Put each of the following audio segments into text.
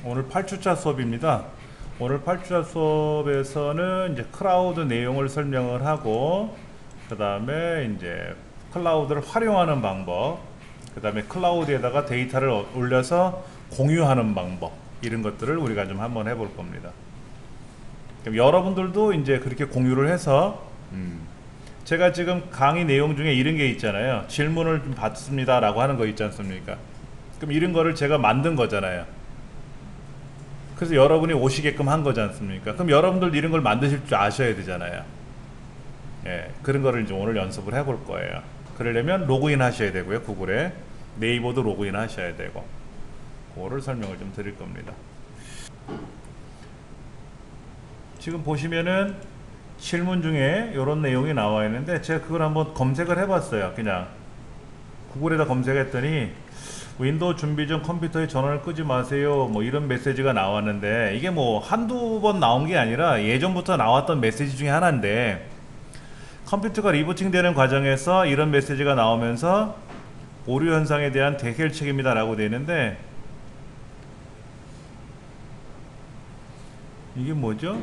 오늘 8주차 수업입니다. 오늘 8주차 수업에서는 이제 클라우드 내용을 설명을 하고, 그 다음에 이제 클라우드를 활용하는 방법, 그 다음에 클라우드에다가 데이터를 올려서 공유하는 방법, 이런 것들을 우리가 좀 한번 해볼 겁니다. 그럼 여러분들도 이제 그렇게 공유를 해서, 제가 지금 강의 내용 중에 이런 게 있잖아요. 질문을 좀 받습니다 라고 하는 거 있지 않습니까? 그럼 이런 거를 제가 만든 거잖아요. 그래서 여러분이 오시게끔 한 거지 않습니까? 그럼 여러분들 이런 걸 만드실 줄 아셔야 되잖아요. 예, 그런 거를 이제 오늘 연습을 해볼 거예요. 그러려면 로그인 하셔야 되고요. 구글에 네이버도 로그인 하셔야 되고, 그거를 설명을 좀 드릴 겁니다. 지금 보시면은 질문 중에 이런 내용이 나와 있는데, 제가 그걸 한번 검색을 해봤어요. 그냥 구글에다 검색했더니 윈도우 준비 중 컴퓨터의 전원을 끄지 마세요, 뭐 이런 메시지가 나왔는데, 이게 뭐 한두 번 나온 게 아니라 예전부터 나왔던 메시지 중에 하나인데, 컴퓨터가 리부팅 되는 과정에서 이런 메시지가 나오면서 오류 현상에 대한 해결책입니다 라고 되어 있는데, 이게 뭐죠?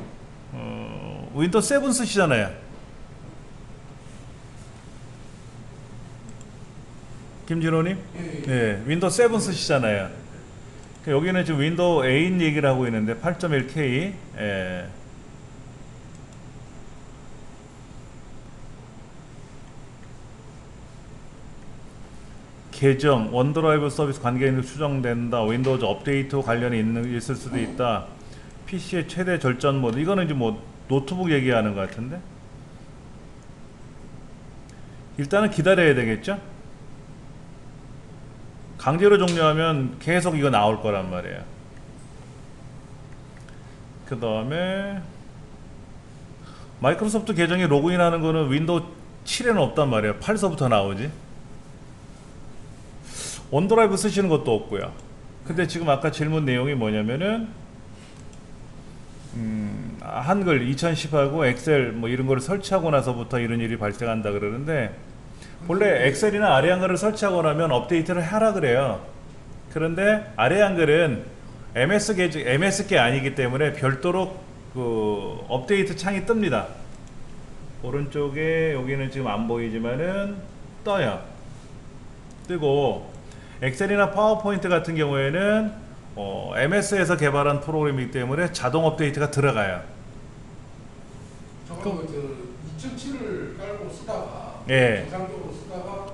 윈도우 7 쓰시잖아요. 김진호님? 네, 윈도우 7 쓰시잖아요. 여기는 지금 윈도우 8 얘기를 하고 있는데 8.1K. 예. 계정, 원드라이브 서비스 관계인력 추정된다. 윈도우즈 업데이트와 관련이 있을 수도 있다. PC의 최대 절전 모드. 이거는 이제 뭐 노트북 얘기하는 것 같은데. 일단은 기다려야 되겠죠? 강제로 종료하면 계속 이거 나올 거란 말이에요. 그 다음에 마이크로소프트 계정에 로그인하는 거는 윈도우 7에는 없단 말이에요. 8서부터 나오지. 원드라이브 쓰시는 것도 없고요. 근데 지금 아까 질문 내용이 뭐냐면은 한글 2010하고 엑셀 뭐 이런 거를 설치하고 나서부터 이런 일이 발생한다 그러는데, 원래 엑셀이나 아래 한글을 설치하고 나면 업데이트를 하라 그래요. 그런데 아래 한글은 MS게 아니기 때문에 별도로 그 업데이트 창이 뜹니다. 오른쪽에 여기는 지금 안 보이지만은 떠요. 뜨고, 엑셀이나 파워포인트 같은 경우에는 MS에서 개발한 프로그램이기 때문에 자동 업데이트가 들어가요. 저거 2007을 깔고 쓰다가, 예. 정상적으로 쓰다가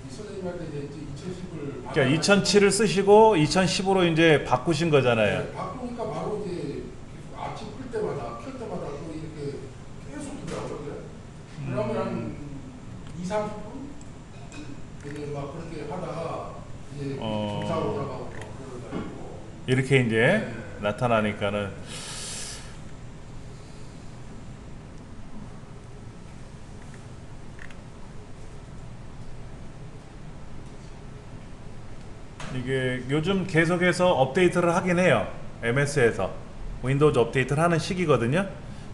이 선생님한테 이제 2010을 그러니까 2007을 쓰시고 2010으로 이제 바꾸신 거잖아요. 네, 바꾸니까 바로 이제 아침 끌 때마다 켤 때마다 또 이렇게 계속 들어가거든요. 그러면 한 2, 30분 이제 막 그렇게 하다가 이제 정상으로 들어가고 그러가지고 이렇게 이제 네. 나타나니까는, 이게 요즘 계속해서 업데이트를 하긴 해요. MS에서 윈도우즈 업데이트를 하는 시기거든요.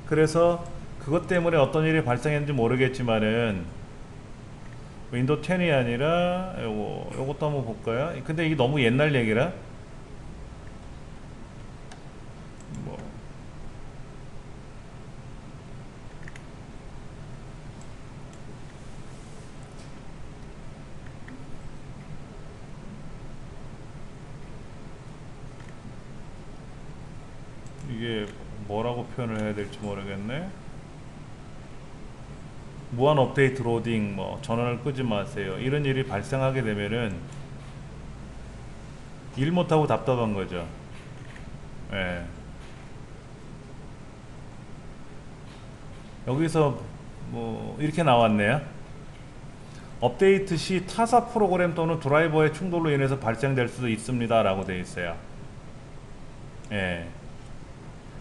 그래서 그것 때문에 어떤 일이 발생했는지 모르겠지만은 윈도우 10이 아니라 요것도 한번 볼까요? 근데 이게 너무 옛날 얘기라 뭐 이게 뭐라고 표현을 해야 될지 모르겠네. 무한 업데이트 로딩, 뭐 전원을 끄지 마세요, 이런 일이 발생하게 되면은 일 못하고 답답한 거죠. 예. 여기서 뭐 이렇게 나왔네요. 업데이트 시 타사 프로그램 또는 드라이버의 충돌로 인해서 발생될 수도 있습니다 라고 되어 있어요. 예.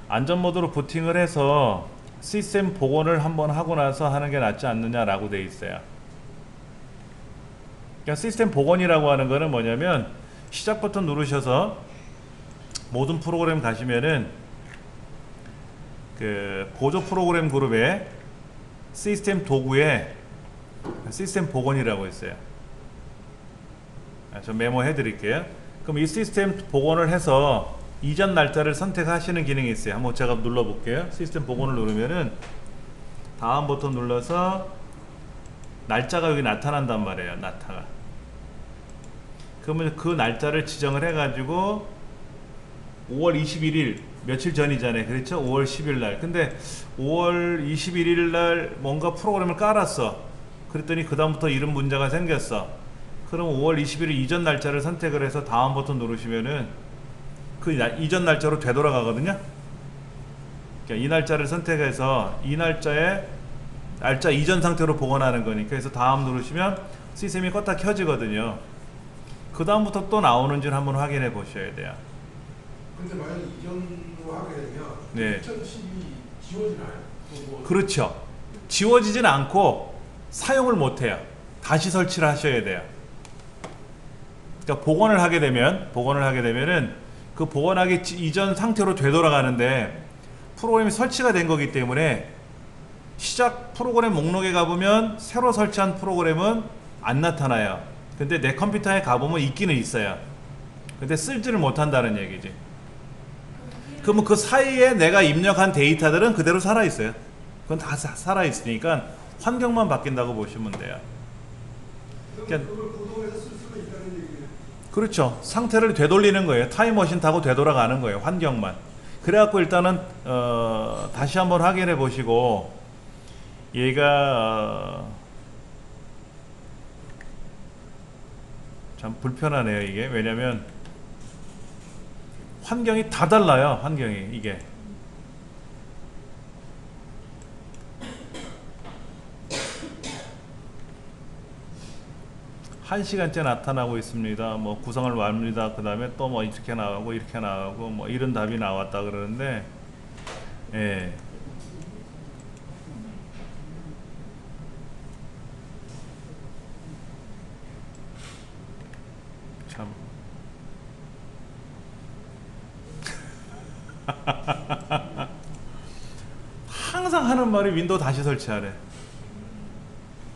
안전 모드로 부팅을 해서 시스템 복원을 한번 하고 나서 하는 게 낫지 않느냐 라고 되어 있어요. 그러니까 시스템 복원이라고 하는 거는 뭐냐면, 시작 버튼 누르셔서 모든 프로그램 가시면은 그 보조 프로그램 그룹에 시스템 도구에 시스템 복원이라고 있어요. 저 메모해 드릴게요. 그럼 이 시스템 복원을 해서 이전 날짜를 선택하시는 기능이 있어요. 한번 제가 눌러볼게요. 시스템 복원을 누르면은 다음 버튼 눌러서 날짜가 여기 나타난단 말이에요. 나타가. 그러면 그 날짜를 지정을 해가지고 5월 21일 며칠 전이잖아요. 그렇죠? 5월 10일 날. 근데 5월 21일 날 뭔가 프로그램을 깔았어. 그랬더니 그 다음부터 이런 문제가 생겼어. 그럼 5월 21일 이전 날짜를 선택을 해서 다음 버튼 누르시면은 그 이전 날짜로 되돌아가거든요. 그러니까 이 날짜를 선택해서 이 날짜에 날짜 이전 상태로 복원하는 거니까. 그래서 다음 누르시면 시스템이 껐다 켜지거든요. 그 다음부터 또 나오는지를 한번 확인해 보셔야 돼요. 근데 만약에 이전으로 하게 되면 네. 2012 지워지나요? 뭐 그렇죠. 지워지진 않고 사용을 못해요. 다시 설치를 하셔야 돼요. 그러니까 복원을 하게 되면은 그 복원하기 이전 상태로 되돌아가는데 프로그램이 설치가 된 거기 때문에 시작 프로그램 목록에 가보면 새로 설치한 프로그램은 안 나타나요. 근데 내 컴퓨터에 가보면 있기는 있어요. 근데 쓰지를 못한다는 얘기지. 그러면 그 사이에 내가 입력한 데이터들은 그대로 살아있어요. 그건 다 살아있으니까 환경만 바뀐다고 보시면 돼요. 그러니까 그렇죠. 상태를 되돌리는 거예요. 타임머신 타고 되돌아가는 거예요. 환경만. 그래갖고 일단은 다시 한번 확인해 보시고 얘가 참 불편하네요. 이게 왜냐면 환경이 다 달라요. 환경이 이게. 한 시간째 나타나고 있습니다. 뭐 구성을 완료다. 그 다음에 또 뭐 이렇게 나오고 이렇게 나오고 뭐 이런 답이 나왔다 그러는데, 예. 참. 항상 하는 말이 윈도우 다시 설치하래.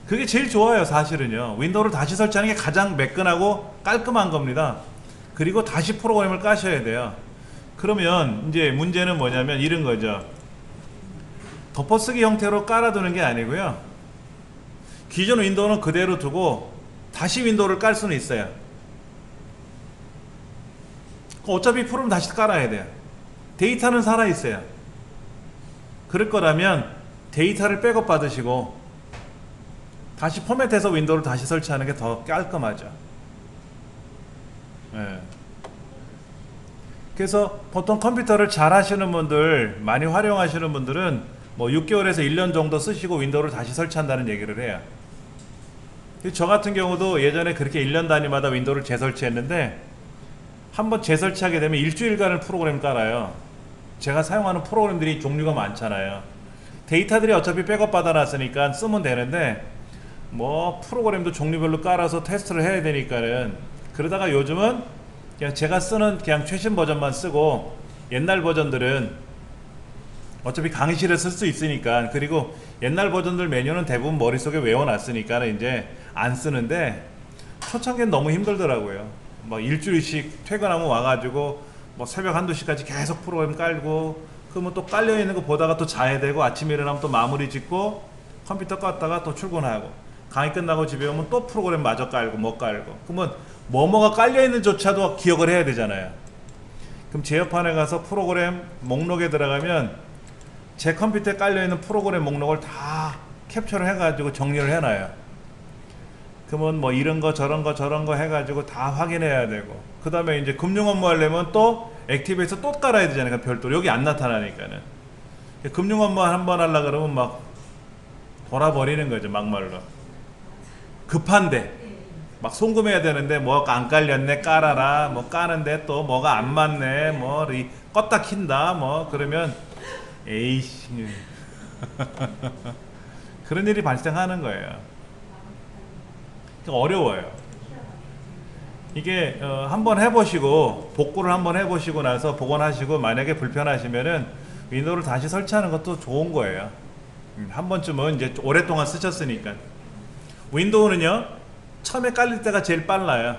그게 제일 좋아요. 사실은요. 윈도우를 다시 설치하는 게 가장 매끈하고 깔끔한 겁니다. 그리고 다시 프로그램을 까셔야 돼요. 그러면 이제 문제는 뭐냐면 이런 거죠. 덮어쓰기 형태로 깔아두는 게 아니고요. 기존 윈도우는 그대로 두고 다시 윈도우를 깔 수는 있어요. 어차피 프로그램 다시 깔아야 돼요. 데이터는 살아있어요. 그럴 거라면 데이터를 백업 받으시고 다시 포맷해서 윈도우를 다시 설치하는 게 더 깔끔하죠. 예. 그래서 보통 컴퓨터를 잘 하시는 분들, 많이 활용하시는 분들은 뭐 6개월에서 1년 정도 쓰시고 윈도우를 다시 설치한다는 얘기를 해요. 저 같은 경우도 예전에 그렇게 1년 단위마다 윈도우를 재설치했는데 한번 재설치하게 되면 일주일간을 프로그램 깔아요. 제가 사용하는 프로그램들이 종류가 많잖아요. 데이터들이 어차피 백업 받아놨으니까 쓰면 되는데 뭐 프로그램도 종류별로 깔아서 테스트를 해야 되니까는, 그러다가 요즘은 그냥 제가 쓰는 그냥 최신 버전만 쓰고 옛날 버전들은 어차피 강의실에 쓸 수 있으니까, 그리고 옛날 버전들 메뉴는 대부분 머릿속에 외워놨으니까 이제 안 쓰는데 초창기엔 너무 힘들더라고요. 막 일주일씩 퇴근하면 와가지고 뭐 새벽 1~2시까지 계속 프로그램 깔고, 그러면 또 깔려있는 거 보다가 또 자야 되고 아침에 일어나면 또 마무리 짓고 컴퓨터 껐다가 또 출근하고 강의 끝나고 집에 오면 또 프로그램 마저 깔고 뭐 깔고, 그러면 뭐가 깔려있는 조차도 기억을 해야 되잖아요. 그럼 제어판에 가서 프로그램 목록에 들어가면 제 컴퓨터에 깔려있는 프로그램 목록을 다 캡처를 해가지고 정리를 해놔요. 그러면 뭐 이런 거 저런 거 해가지고 다 확인해야 되고, 그 다음에 이제 금융 업무 하려면 또 액티브에서 또 깔아야 되잖아요. 별도로 여기 안 나타나니까는. 금융 업무 한번 하려 그러면 막 돌아버리는 거죠. 막말로 급한데 막 송금해야 되는데 뭐가 안 깔렸네, 깔아라. 뭐 까는데 또 뭐가 안 맞네, 뭐 껐다 킨다, 뭐 그러면 에이씨 그런 일이 발생하는 거예요. 어려워요. 이게 한번 해보시고 복구를 한번 해보시고 나서 복원하시고 만약에 불편하시면은 윈도우를 다시 설치하는 것도 좋은 거예요. 한 번쯤은 이제 오랫동안 쓰셨으니까. 윈도우는요 처음에 깔릴 때가 제일 빨라요.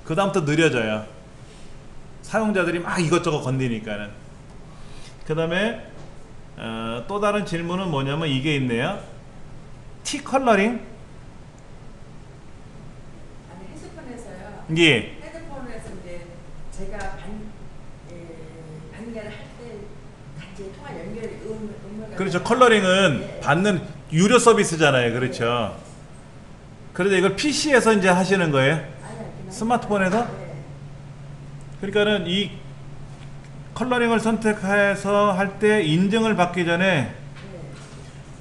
그 다음부터 느려져요. 사용자들이 막 이것저것 건드니까는. 그 다음에 또 다른 질문은 뭐냐면 이게 있네요. T 컬러링. 아니 핸드폰에서요. 예. 핸드폰에서 이제 제가 연결을 할 때 같이 통화 연결 그렇죠. 컬러링은 네. 받는 유료 서비스잖아요. 그렇죠. 그런데 이걸 PC에서 이제 하시는 거예요? 스마트폰에서? 네. 그러니까는 이 컬러링을 선택해서 할 때 인증을 받기 전에 네.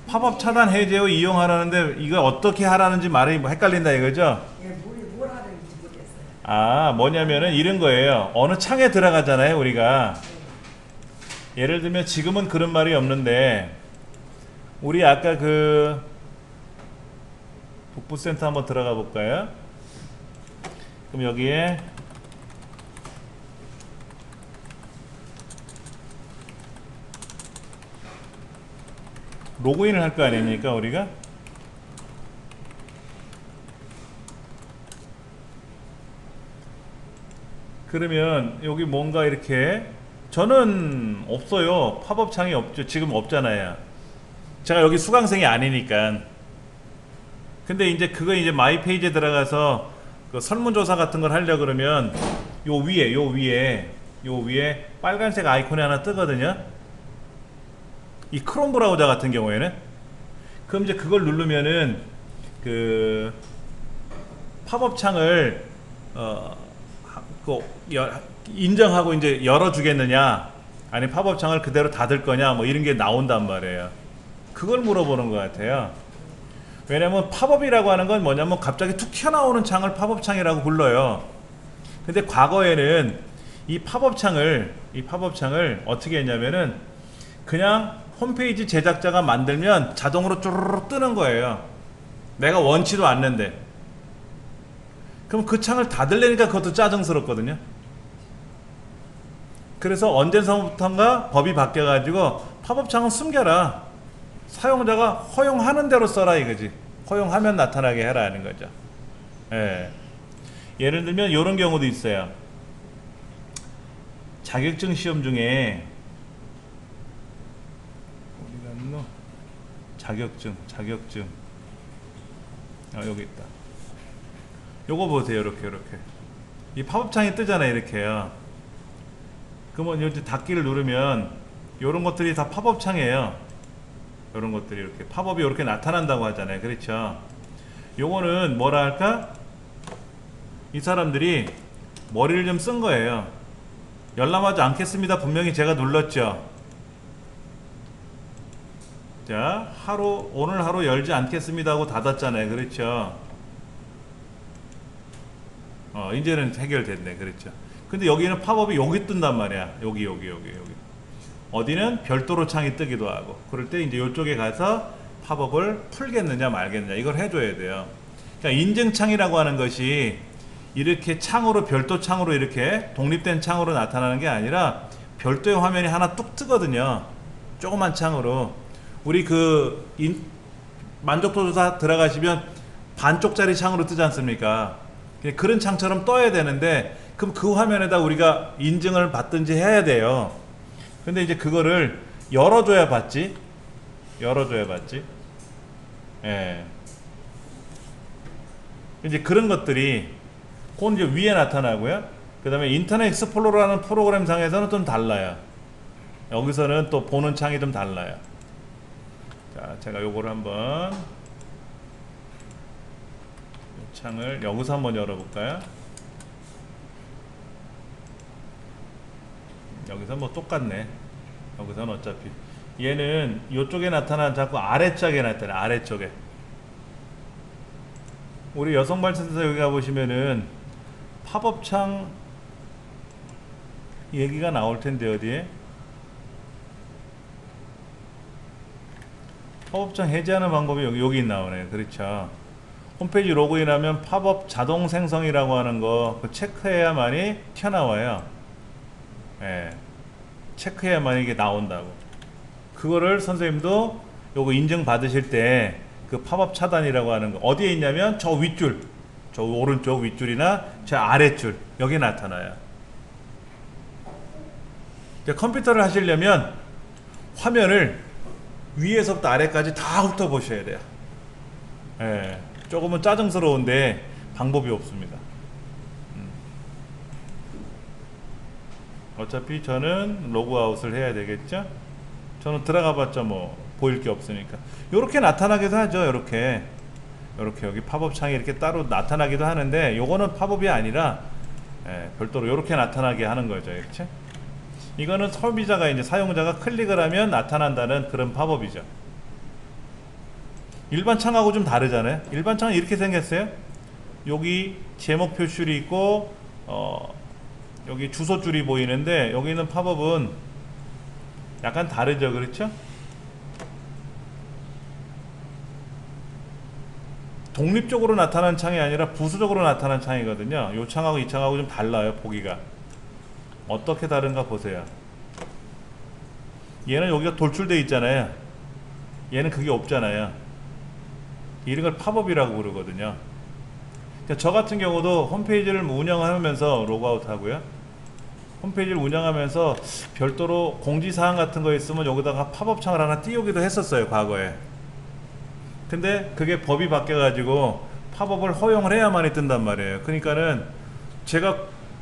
팝업 차단 해제 후 이용하라는데 이거 어떻게 하라는지 말이 뭐 헷갈린다 이거죠? 예, 뭘 하는지 모르겠어요. 아, 뭐냐면은 이런 거예요. 어느 창에 들어가잖아요, 우리가. 예를 들면 지금은 그런 말이 없는데 우리 아까 그 북부센터 한번 들어가 볼까요? 그럼 여기에 로그인을 할 거 아닙니까, 우리가? 그러면 여기 뭔가 이렇게 저는 없어요. 팝업 창이 없죠. 지금 없잖아요. 제가 여기 수강생이 아니니까. 근데 이제 그거 이제 마이 페이지에 들어가서 그 설문조사 같은 걸 하려 그러면 요 위에 빨간색 아이콘이 하나 뜨거든요. 이 크롬 브라우저 같은 경우에는. 그럼 이제 그걸 누르면은 그 팝업 창을 인정하고 이제 열어주겠느냐, 아니 팝업 창을 그대로 닫을 거냐, 뭐 이런 게 나온단 말이에요. 그걸 물어보는 것 같아요. 왜냐면 팝업이라고 하는 건 뭐냐면 갑자기 툭 튀어나오는 창을 팝업 창이라고 불러요. 근데 과거에는 이 팝업 창을 어떻게 했냐면은 그냥 홈페이지 제작자가 만들면 자동으로 쭈르륵 뜨는 거예요. 내가 원치도 않는데. 그럼 그 창을 닫으려니까 그것도 짜증스럽거든요. 그래서 언제서부턴가 법이 바뀌어가지고 팝업 창은 숨겨라. 사용자가 허용하는 대로 써라 이거지. 허용하면 나타나게 해라 하는 거죠. 예. 예를 들면 이런 경우도 있어요. 자격증 시험 중에 어디 갔노? 자격증 여기 있다. 요거 보세요. 이렇게 이 팝업창이 뜨잖아요. 이렇게요. 그러면 이제 닫기를 누르면 요런 것들이 다 팝업창이에요. 요런 것들이 이렇게 팝업이 이렇게 나타난다고 하잖아요. 그렇죠. 요거는 뭐라 할까? 이 사람들이 머리를 좀 쓴 거예요. 열람하지 않겠습니다. 분명히 제가 눌렀죠. 자, 오늘 하루 열지 않겠습니다 하고 닫았잖아요. 그렇죠. 이제는 해결됐네. 그렇죠. 근데 여기는 팝업이 여기 뜬단 말이야. 여기. 어디는 별도로 창이 뜨기도 하고. 그럴 때 이제 이쪽에 가서 팝업을 풀겠느냐 말겠느냐 이걸 해줘야 돼요. 그러니까 인증창이라고 하는 것이 이렇게 창으로, 별도 창으로, 이렇게 독립된 창으로 나타나는 게 아니라 별도의 화면이 하나 뚝 뜨거든요. 조그만 창으로. 우리 만족도 조사 들어가시면 반쪽짜리 창으로 뜨지 않습니까? 그런 창처럼 떠야 되는데, 그럼 그 화면에다 우리가 인증을 받든지 해야 돼요. 근데 이제 그거를 열어줘야 받지. 예. 이제 그런 것들이 그건 이제 위에 나타나고요. 그 다음에 인터넷 익스플로러라는 프로그램 상에서는 좀 달라요. 여기서는 또 보는 창이 좀 달라요. 자, 제가 요거를 한번 창을 여기서 한번 열어볼까요? 여기서 뭐 똑같네. 여기서는 어차피 얘는 이쪽에 나타나는 자꾸 아래쪽에 나타나. 아래쪽에. 우리 여성발전소 여기 가보시면은 팝업창 얘기가 나올 텐데, 어디에? 팝업창 해제하는 방법이 여기 나오네요. 그렇죠. 홈페이지 로그인하면 팝업 자동 생성이라고 하는 거 체크해야만이 튀어나와요. 예. 체크해야만 이게 나온다고. 그거를 선생님도 요거 인증 받으실 때 그 팝업 차단이라고 하는 거 어디에 있냐면 저 윗줄, 저 오른쪽 윗줄이나 저 아랫줄 여기 나타나요. 이제 컴퓨터를 하시려면 화면을 위에서부터 아래까지 다 훑어보셔야 돼요. 예, 조금은 짜증스러운데 방법이 없습니다. 어차피 저는 로그아웃을 해야 되겠죠. 저는 들어가 봤자 뭐 보일 게 없으니까 이렇게 나타나기도 하죠. 이렇게 여기 팝업 창이 이렇게 따로 나타나기도 하는데 요거는 팝업이 아니라 별도로 이렇게 나타나게 하는 거죠. 이렇게 이거는 소비자가 이제 사용자가 클릭을 하면 나타난다는 그런 팝업이죠. 일반 창하고 좀 다르잖아요. 일반 창은 이렇게 생겼어요. 여기 제목 표시줄이 있고 여기 주소줄이 보이는데 여기 있는 팝업은 약간 다르죠. 그렇죠? 독립적으로 나타나는 창이 아니라 부수적으로 나타나는 창이거든요. 이 창하고 이 창하고 좀 달라요. 보기가 어떻게 다른가 보세요. 얘는 여기가 돌출되어 있잖아요. 얘는 그게 없잖아요. 이런 걸 팝업이라고 부르거든요. 그러니까 저 같은 경우도 홈페이지를 운영하면서 로그아웃 하고요. 홈페이지를 운영하면서 별도로 공지사항 같은 거 있으면 여기다가 팝업 창을 하나 띄우기도 했었어요. 과거에. 근데 그게 법이 바뀌어 가지고 팝업을 허용을 해야만이 뜬단 말이에요. 그러니까는 제가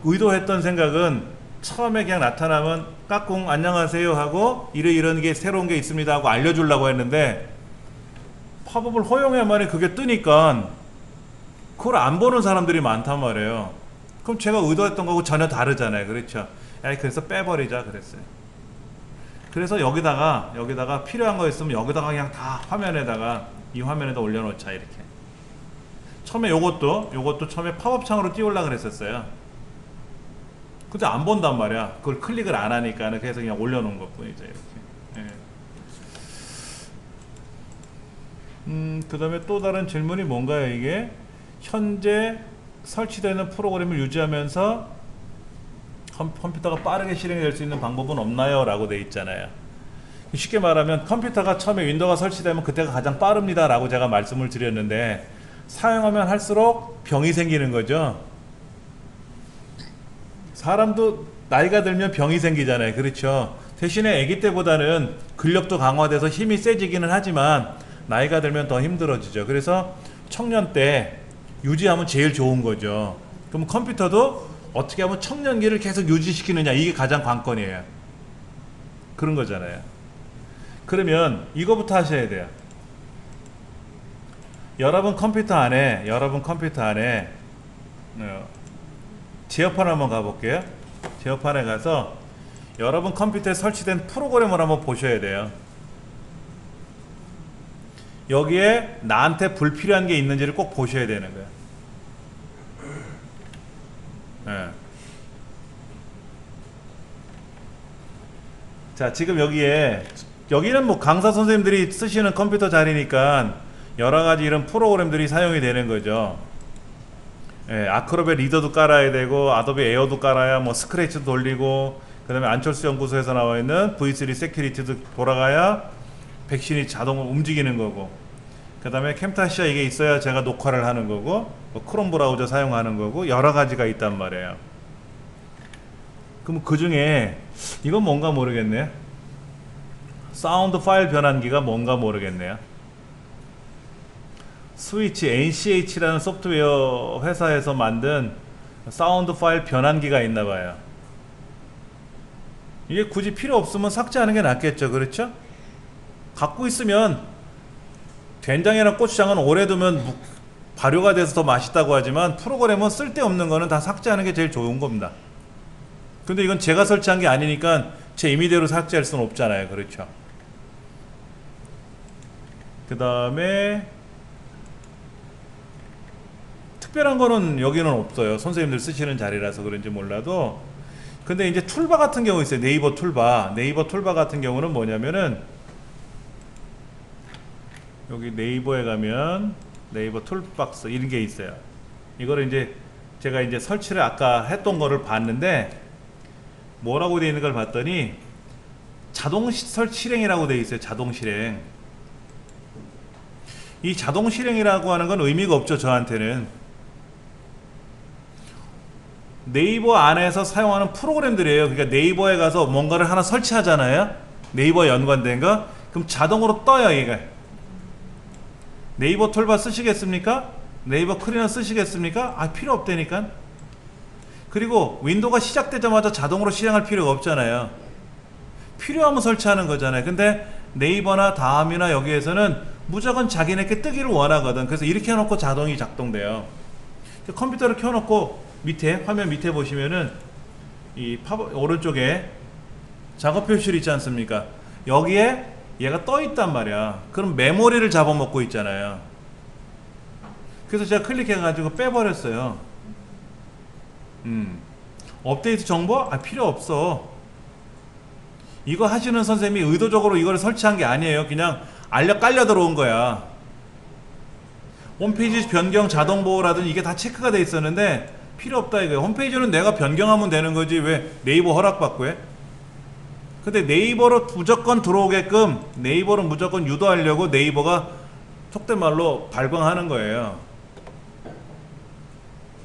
의도했던 생각은 처음에 그냥 나타나면 까꿍 안녕하세요 하고 이런 게 새로운 게 있습니다 하고 알려주려고 했는데 팝업을 허용해야만이 그게 뜨니까 그걸 안 보는 사람들이 많단 말이에요. 그럼 제가 의도했던 거하고 전혀 다르잖아요. 그렇죠? 그래서 빼버리자 그랬어요. 그래서 여기다가 필요한 거 있으면 여기다가 그냥 다 화면에다가 이 화면에다 올려놓자 이렇게. 처음에 요것도 처음에 팝업 창으로 띄우려고 그랬었어요. 근데 안 본단 말이야. 그걸 클릭을 안 하니까. 그래서 그냥 올려놓은 것 뿐이죠. 이렇게. 그 다음에 또 다른 질문이 뭔가요? 이게 현재 설치되는 프로그램을 유지하면서 컴퓨터가 빠르게 실행이 될 수 있는 방법은 없나요? 라고 돼 있잖아요. 쉽게 말하면 컴퓨터가 처음에 윈도우가 설치되면 그때가 가장 빠릅니다 라고 제가 말씀을 드렸는데 사용하면 할수록 병이 생기는 거죠. 사람도 나이가 들면 병이 생기잖아요. 그렇죠? 대신에 아기 때보다는 근력도 강화돼서 힘이 세지기는 하지만 나이가 들면 더 힘들어지죠. 그래서 청년 때 유지하면 제일 좋은 거죠. 그럼 컴퓨터도 어떻게 하면 청년기를 계속 유지시키느냐, 이게 가장 관건이에요. 그런 거잖아요. 그러면 이거부터 하셔야 돼요. 여러분 컴퓨터 안에 제어판 한번 가볼게요. 제어판에 가서 여러분 컴퓨터에 설치된 프로그램을 한번 보셔야 돼요. 여기에 나한테 불필요한 게 있는지를 꼭 보셔야 되는 거예요. 자, 지금 여기는 뭐 강사 선생님들이 쓰시는 컴퓨터 자리니까 여러가지 이런 프로그램들이 사용이 되는 거죠. 아크로벳 리더도 깔아야 되고 아도be 에어도 깔아야 뭐 스크래치도 돌리고, 그 다음에 안철수 연구소에서 나와 있는 V3 세큐리티도 돌아가야 백신이 자동으로 움직이는 거고, 그 다음에 캠타시아 이게 있어야 제가 녹화를 하는 거고, 뭐 크롬 브라우저 사용하는 거고, 여러 가지가 있단 말이에요. 그럼 그 중에 이건 뭔가 모르겠네요. 사운드 파일 변환기가 뭔가 모르겠네요. 스위치 NCH라는 소프트웨어 회사에서 만든 사운드 파일 변환기가 있나봐요. 이게 굳이 필요 없으면 삭제하는 게 낫겠죠. 그렇죠? 갖고 있으면 된장이나 고추장은 오래 두면 발효가 돼서 더 맛있다고 하지만 프로그램은 쓸데없는 거는 다 삭제하는 게 제일 좋은 겁니다. 근데 이건 제가 설치한 게 아니니까 제 임의대로 삭제할 수는 없잖아요. 그렇죠? 그 다음에 특별한 거는 여기는 없어요. 선생님들 쓰시는 자리라서 그런지 몰라도. 근데 이제 툴바 같은 경우 있어요. 네이버 툴바 같은 경우는 뭐냐면은 여기 네이버에 가면 네이버 툴박스 이런 게 있어요. 이거를 이제 제가 이제 설치를 아까 했던 거를 봤는데 뭐라고 되어 있는 걸 봤더니 자동 실행이라고 되어 있어요. 자동 실행. 이 자동 실행이라고 하는 건 의미가 없죠. 저한테는. 네이버 안에서 사용하는 프로그램들이에요. 그러니까 네이버에 가서 뭔가를 하나 설치하잖아요. 네이버에 연관된 거. 그럼 자동으로 떠요, 얘가. 네이버 툴바 쓰시겠습니까? 네이버 클리너 쓰시겠습니까? 아, 필요 없다니까. 그리고 윈도우가 시작되자마자 자동으로 실행할 필요가 없잖아요. 필요하면 설치하는 거잖아요. 근데 네이버나 다음이나 여기에서는 무조건 자기네께 뜨기를 원하거든. 그래서 이렇게 해놓고 자동이 작동돼요. 컴퓨터를 켜놓고 밑에 화면 밑에 보시면은 이 오른쪽에 작업 표시를 있지 않습니까? 여기에 얘가 떠 있단 말이야. 그럼 메모리를 잡아먹고 있잖아요. 그래서 제가 클릭해 가지고 빼버렸어요. 업데이트 정보? 아, 필요 없어. 이거 하시는 선생님이 의도적으로 이걸 설치한 게 아니에요. 그냥 깔려 들어온 거야. 홈페이지 변경 자동 보호라든지 이게 다 체크가 돼 있었는데 필요 없다 이거예요. 홈페이지는 내가 변경하면 되는 거지 왜 네이버 허락받고 해? 근데 네이버로 무조건 들어오게끔 네이버로 무조건 유도하려고 네이버가 속된 말로 발광하는 거예요.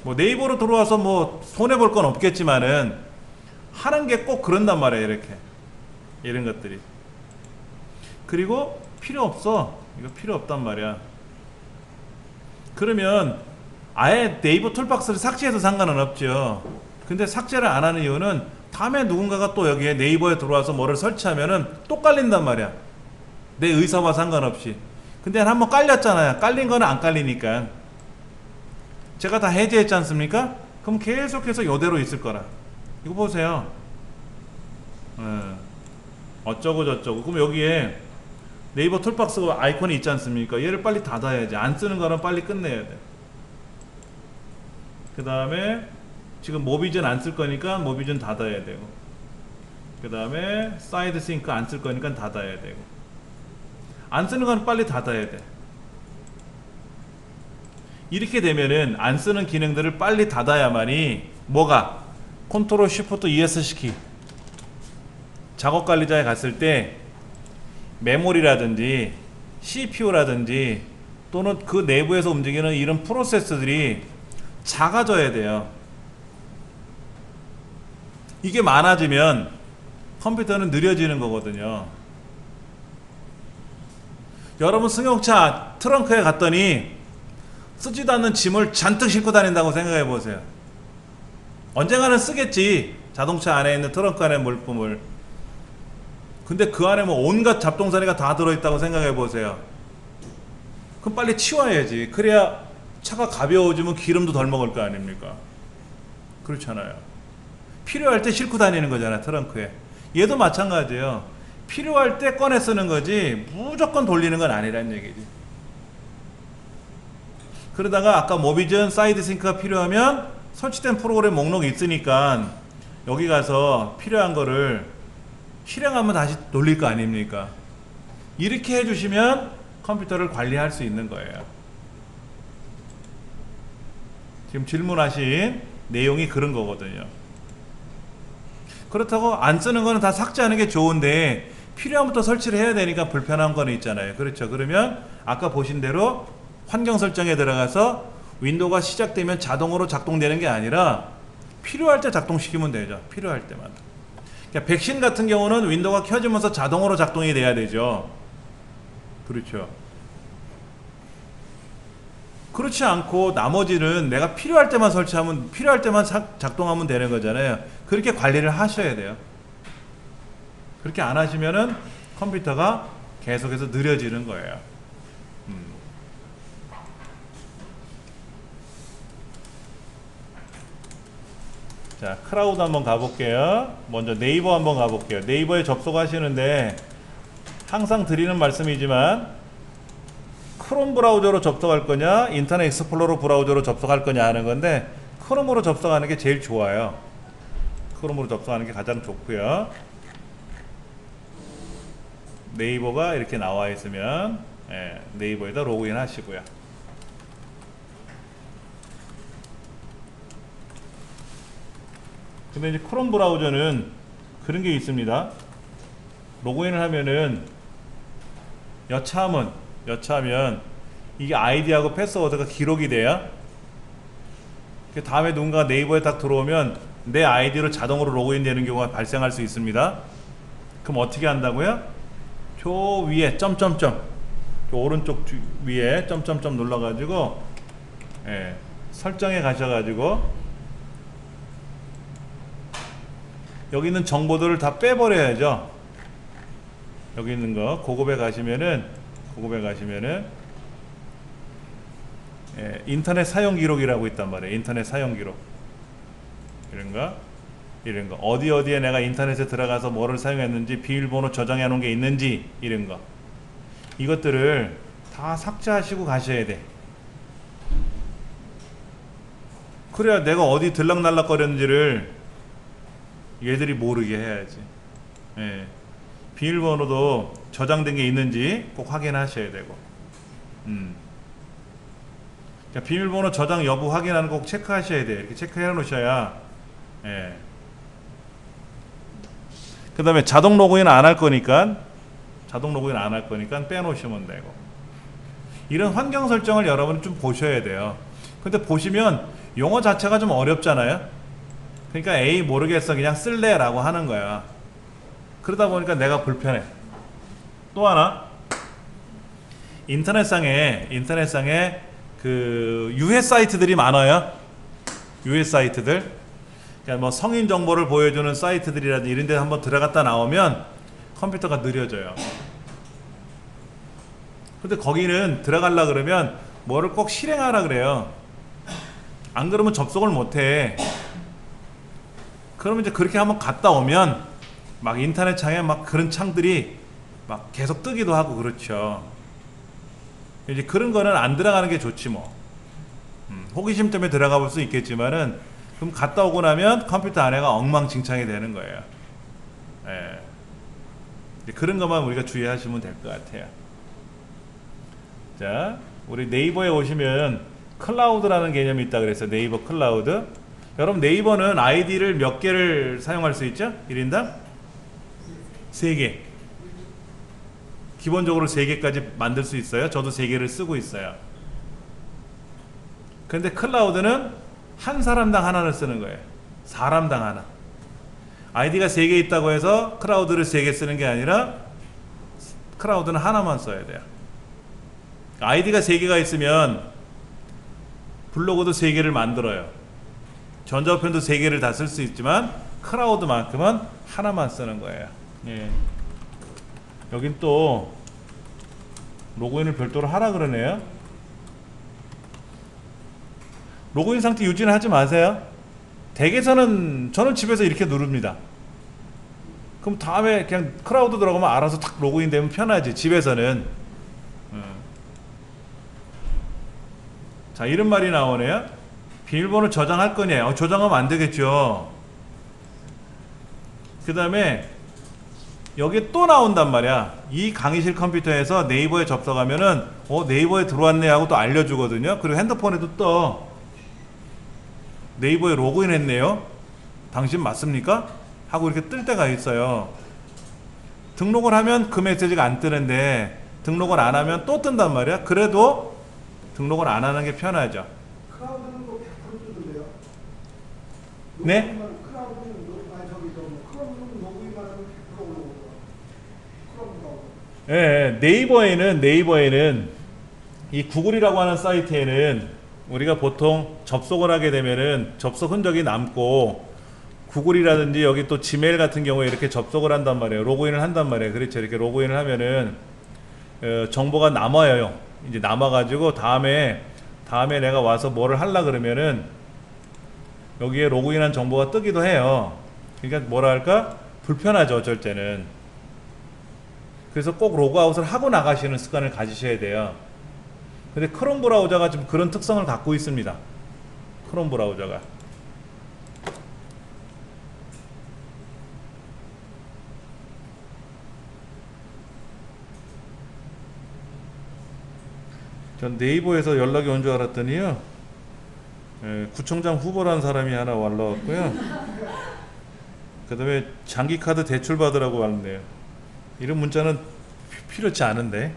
뭐 네이버로 들어와서 뭐 손해볼 건 없겠지만은 하는 게 꼭 그런단 말이에요. 이렇게 이런 것들이. 그리고 필요 없어. 이거 필요 없단 말이야. 그러면 아예 네이버 툴박스를 삭제해도 상관은 없죠. 근데 삭제를 안 하는 이유는 다음에 누군가가 또 여기에 네이버에 들어와서 뭐를 설치하면은 또 깔린단 말이야. 내 의사와 상관없이. 근데 한번 깔렸잖아요. 깔린 거는 안 깔리니까. 제가 다 해제했지 않습니까? 그럼 계속해서 이대로 있을 거라. 이거 보세요. 어쩌고 저쩌고. 그럼 여기에 네이버 툴박스 아이콘이 있지 않습니까? 얘를 빨리 닫아야지. 안 쓰는 거는 빨리 끝내야 돼. 그 다음에 지금 모비전 안 쓸 거니까 모비전 닫아야 되고, 그 다음에 사이드 싱크 안 쓸 거니까 닫아야 되고, 안 쓰는 건 빨리 닫아야 돼. 이렇게 되면은 안 쓰는 기능들을 빨리 닫아야만이 뭐가 컨트롤 쉬프트 ES 키 작업 관리자에 갔을 때 메모리라든지 CPU라든지 또는 그 내부에서 움직이는 이런 프로세스들이 작아져야 돼요. 이게 많아지면 컴퓨터는 느려지는 거거든요. 여러분 승용차 트렁크에 갔더니 쓰지도 않는 짐을 잔뜩 싣고 다닌다고 생각해 보세요. 언젠가는 쓰겠지. 자동차 안에 있는 트렁크 안에 물품을. 근데 그 안에 뭐 온갖 잡동사니가 다 들어있다고 생각해 보세요. 그럼 빨리 치워야지. 그래야 차가 가벼워지면 기름도 덜 먹을 거 아닙니까? 그렇잖아요. 필요할 때 싣고 다니는 거잖아, 트렁크에. 얘도 마찬가지예요. 필요할 때 꺼내 쓰는 거지 무조건 돌리는 건 아니란 얘기지. 그러다가 아까 모비전 사이드 싱크가 필요하면 설치된 프로그램 목록이 있으니까 여기 가서 필요한 거를 실행하면 다시 돌릴 거 아닙니까? 이렇게 해주시면 컴퓨터를 관리할 수 있는 거예요. 지금 질문하신 내용이 그런 거거든요. 그렇다고 안 쓰는 거는 다 삭제하는 게 좋은데 필요하면 또 설치를 해야 되니까 불편한 거는 있잖아요. 그렇죠. 그러면 아까 보신 대로 환경 설정에 들어가서 윈도우가 시작되면 자동으로 작동되는 게 아니라 필요할 때 작동시키면 되죠. 필요할 때만. 그러니까 백신 같은 경우는 윈도우가 켜지면서 자동으로 작동이 돼야 되죠. 그렇죠. 그렇지 않고 나머지는 내가 필요할 때만 설치하면 필요할 때만 작동하면 되는 거잖아요. 그렇게 관리를 하셔야 돼요. 그렇게 안 하시면은 컴퓨터가 계속해서 느려지는 거예요. 자, 크라우드 한번 가볼게요. 먼저 네이버 한번 가볼게요. 네이버에 접속하시는데 항상 드리는 말씀이지만 크롬 브라우저로 접속할 거냐 인터넷 익스플로러 브라우저로 접속할 거냐 하는 건데 크롬으로 접속하는 게 제일 좋아요. 크롬으로 접속하는 게 가장 좋고요. 네이버가 이렇게 나와 있으면 네이버에다 로그인 하시고요. 근데 이제 크롬 브라우저는 그런 게 있습니다. 로그인을 하면은 여차하면 이게 아이디하고 패스워드가 기록이 돼요. 그 다음에 누군가 네이버에 딱 들어오면 내 아이디로 자동으로 로그인 되는 경우가 발생할 수 있습니다. 그럼 어떻게 한다고요? 저 위에 점점점, 저 오른쪽 위에 점점점 눌러가지고 예, 설정에 가셔가지고 여기 있는 정보들을 다 빼버려야죠. 여기 있는 거 고급에 가시면은 예, 인터넷 사용 기록이라고 있단 말이에요. 인터넷 사용 기록 이런 거 어디에 내가 인터넷에 들어가서 뭐를 사용했는지 비밀번호 저장해 놓은 게 있는지 이런 거 이것들을 다 삭제하시고 가셔야 돼. 그래야 내가 어디 들락날락 거렸는지를 얘들이 모르게 해야지. 예. 비밀번호도 저장된 게 있는지 꼭 확인하셔야 되고 그러니까 비밀번호 저장 여부 확인하는 거 꼭 체크하셔야 돼요. 이렇게 체크해 놓으셔야 예. 그 다음에 자동 로그인 안 할 거니까 빼놓으시면 되고 이런 환경 설정을 여러분이 좀 보셔야 돼요. 근데 보시면 용어 자체가 좀 어렵잖아요. 그러니까 에이 모르겠어 그냥 쓸래 라고 하는 거야. 그러다 보니까 내가 불편해. 또 하나 인터넷상에 그 유해 사이트들이 많아요. 유해 사이트들 그러니까 뭐 성인 정보를 보여주는 사이트들이라든지 이런 데 한번 들어갔다 나오면 컴퓨터가 느려져요. 근데 거기는 들어가려 그러면 뭐를 꼭 실행하라 그래요. 안 그러면 접속을 못해. 그러면 이제 그렇게 한번 갔다 오면 막 인터넷 창에 막 그런 창들이 막 계속 뜨기도 하고 그렇죠. 이제 그런 거는 안 들어가는 게 좋지 뭐. 호기심 때문에 들어가 볼 수 있겠지만은 그럼 갔다 오고 나면 컴퓨터 안에가 엉망진창이 되는 거예요. 예. 그런 것만 우리가 주의하시면 될 것 같아요. 자, 우리 네이버에 오시면 클라우드라는 개념이 있다 그랬어요. 네이버 클라우드. 여러분 네이버는 아이디를 몇 개를 사용할 수 있죠? 1인당? 3개. 기본적으로 3개까지 만들 수 있어요. 저도 3개를 쓰고 있어요. 근데 클라우드는 한 사람당 하나를 쓰는 거예요. 사람당 하나. 아이디가 3개 있다고 해서 클라우드를 3개 쓰는 게 아니라 클라우드는 하나만 써야 돼요. 아이디가 3개가 있으면 블로그도 3개를 만들어요. 전자우편도 3개를 다 쓸 수 있지만 클라우드만큼은 하나만 쓰는 거예요. 예. 여긴 또 로그인을 별도로 하라 그러네요. 로그인 상태 유지는 하지 마세요. 댁에서는 저는 집에서 이렇게 누릅니다. 그럼 다음에 그냥 클라우드 들어가면 알아서 탁 로그인 되면 편하지. 집에서는. 자, 이런 말이 나오네요. 비밀번호 저장할 거냐? 저장하면 안 되겠죠. 그 다음에 여기 또 나온단 말이야. 이 강의실 컴퓨터에서 네이버에 접속하면은 네이버에 들어왔네 하고 또 알려주거든요. 그리고 핸드폰에도 떠. 네이버에 로그인 했네요. 당신 맞습니까? 하고 이렇게 뜰 때가 있어요. 등록을 하면 그 메시지가 안 뜨는데 등록을 안 하면 또 뜬단 말이야. 그래도 등록을 안 하는 게 편하죠. 크라우드는 뭐 100% 뜨던데요? 네? 크라우드는 크라우드는 로그인만 하면 100% 올라오더라. 크라우드. 예, 네이버에는 이 구글이라고 하는 사이트에는 우리가 보통 접속을 하게 되면은 접속 흔적이 남고 구글이라든지 여기 또 지메일 같은 경우에 이렇게 접속을 한단 말이에요. 로그인을 한단 말이에요. 그렇죠. 이렇게 로그인을 하면은 정보가 남아요. 이제 남아가지고 다음에 내가 와서 뭐를 하려 그러면은 여기에 로그인한 정보가 뜨기도 해요. 그러니까 뭐라 할까? 불편하죠. 어쩔 때는. 그래서 꼭 로그아웃을 하고 나가시는 습관을 가지셔야 돼요. 근데 크롬 브라우저가 좀 그런 특성을 갖고 있습니다. 크롬 브라우저가. 전 네이버에서 연락이 온 줄 알았더니요. 구청장 후보라는 사람이 하나 올라왔고요. 그 다음에 장기카드 대출 받으라고 왔네요. 이런 문자는 필요치 않은데.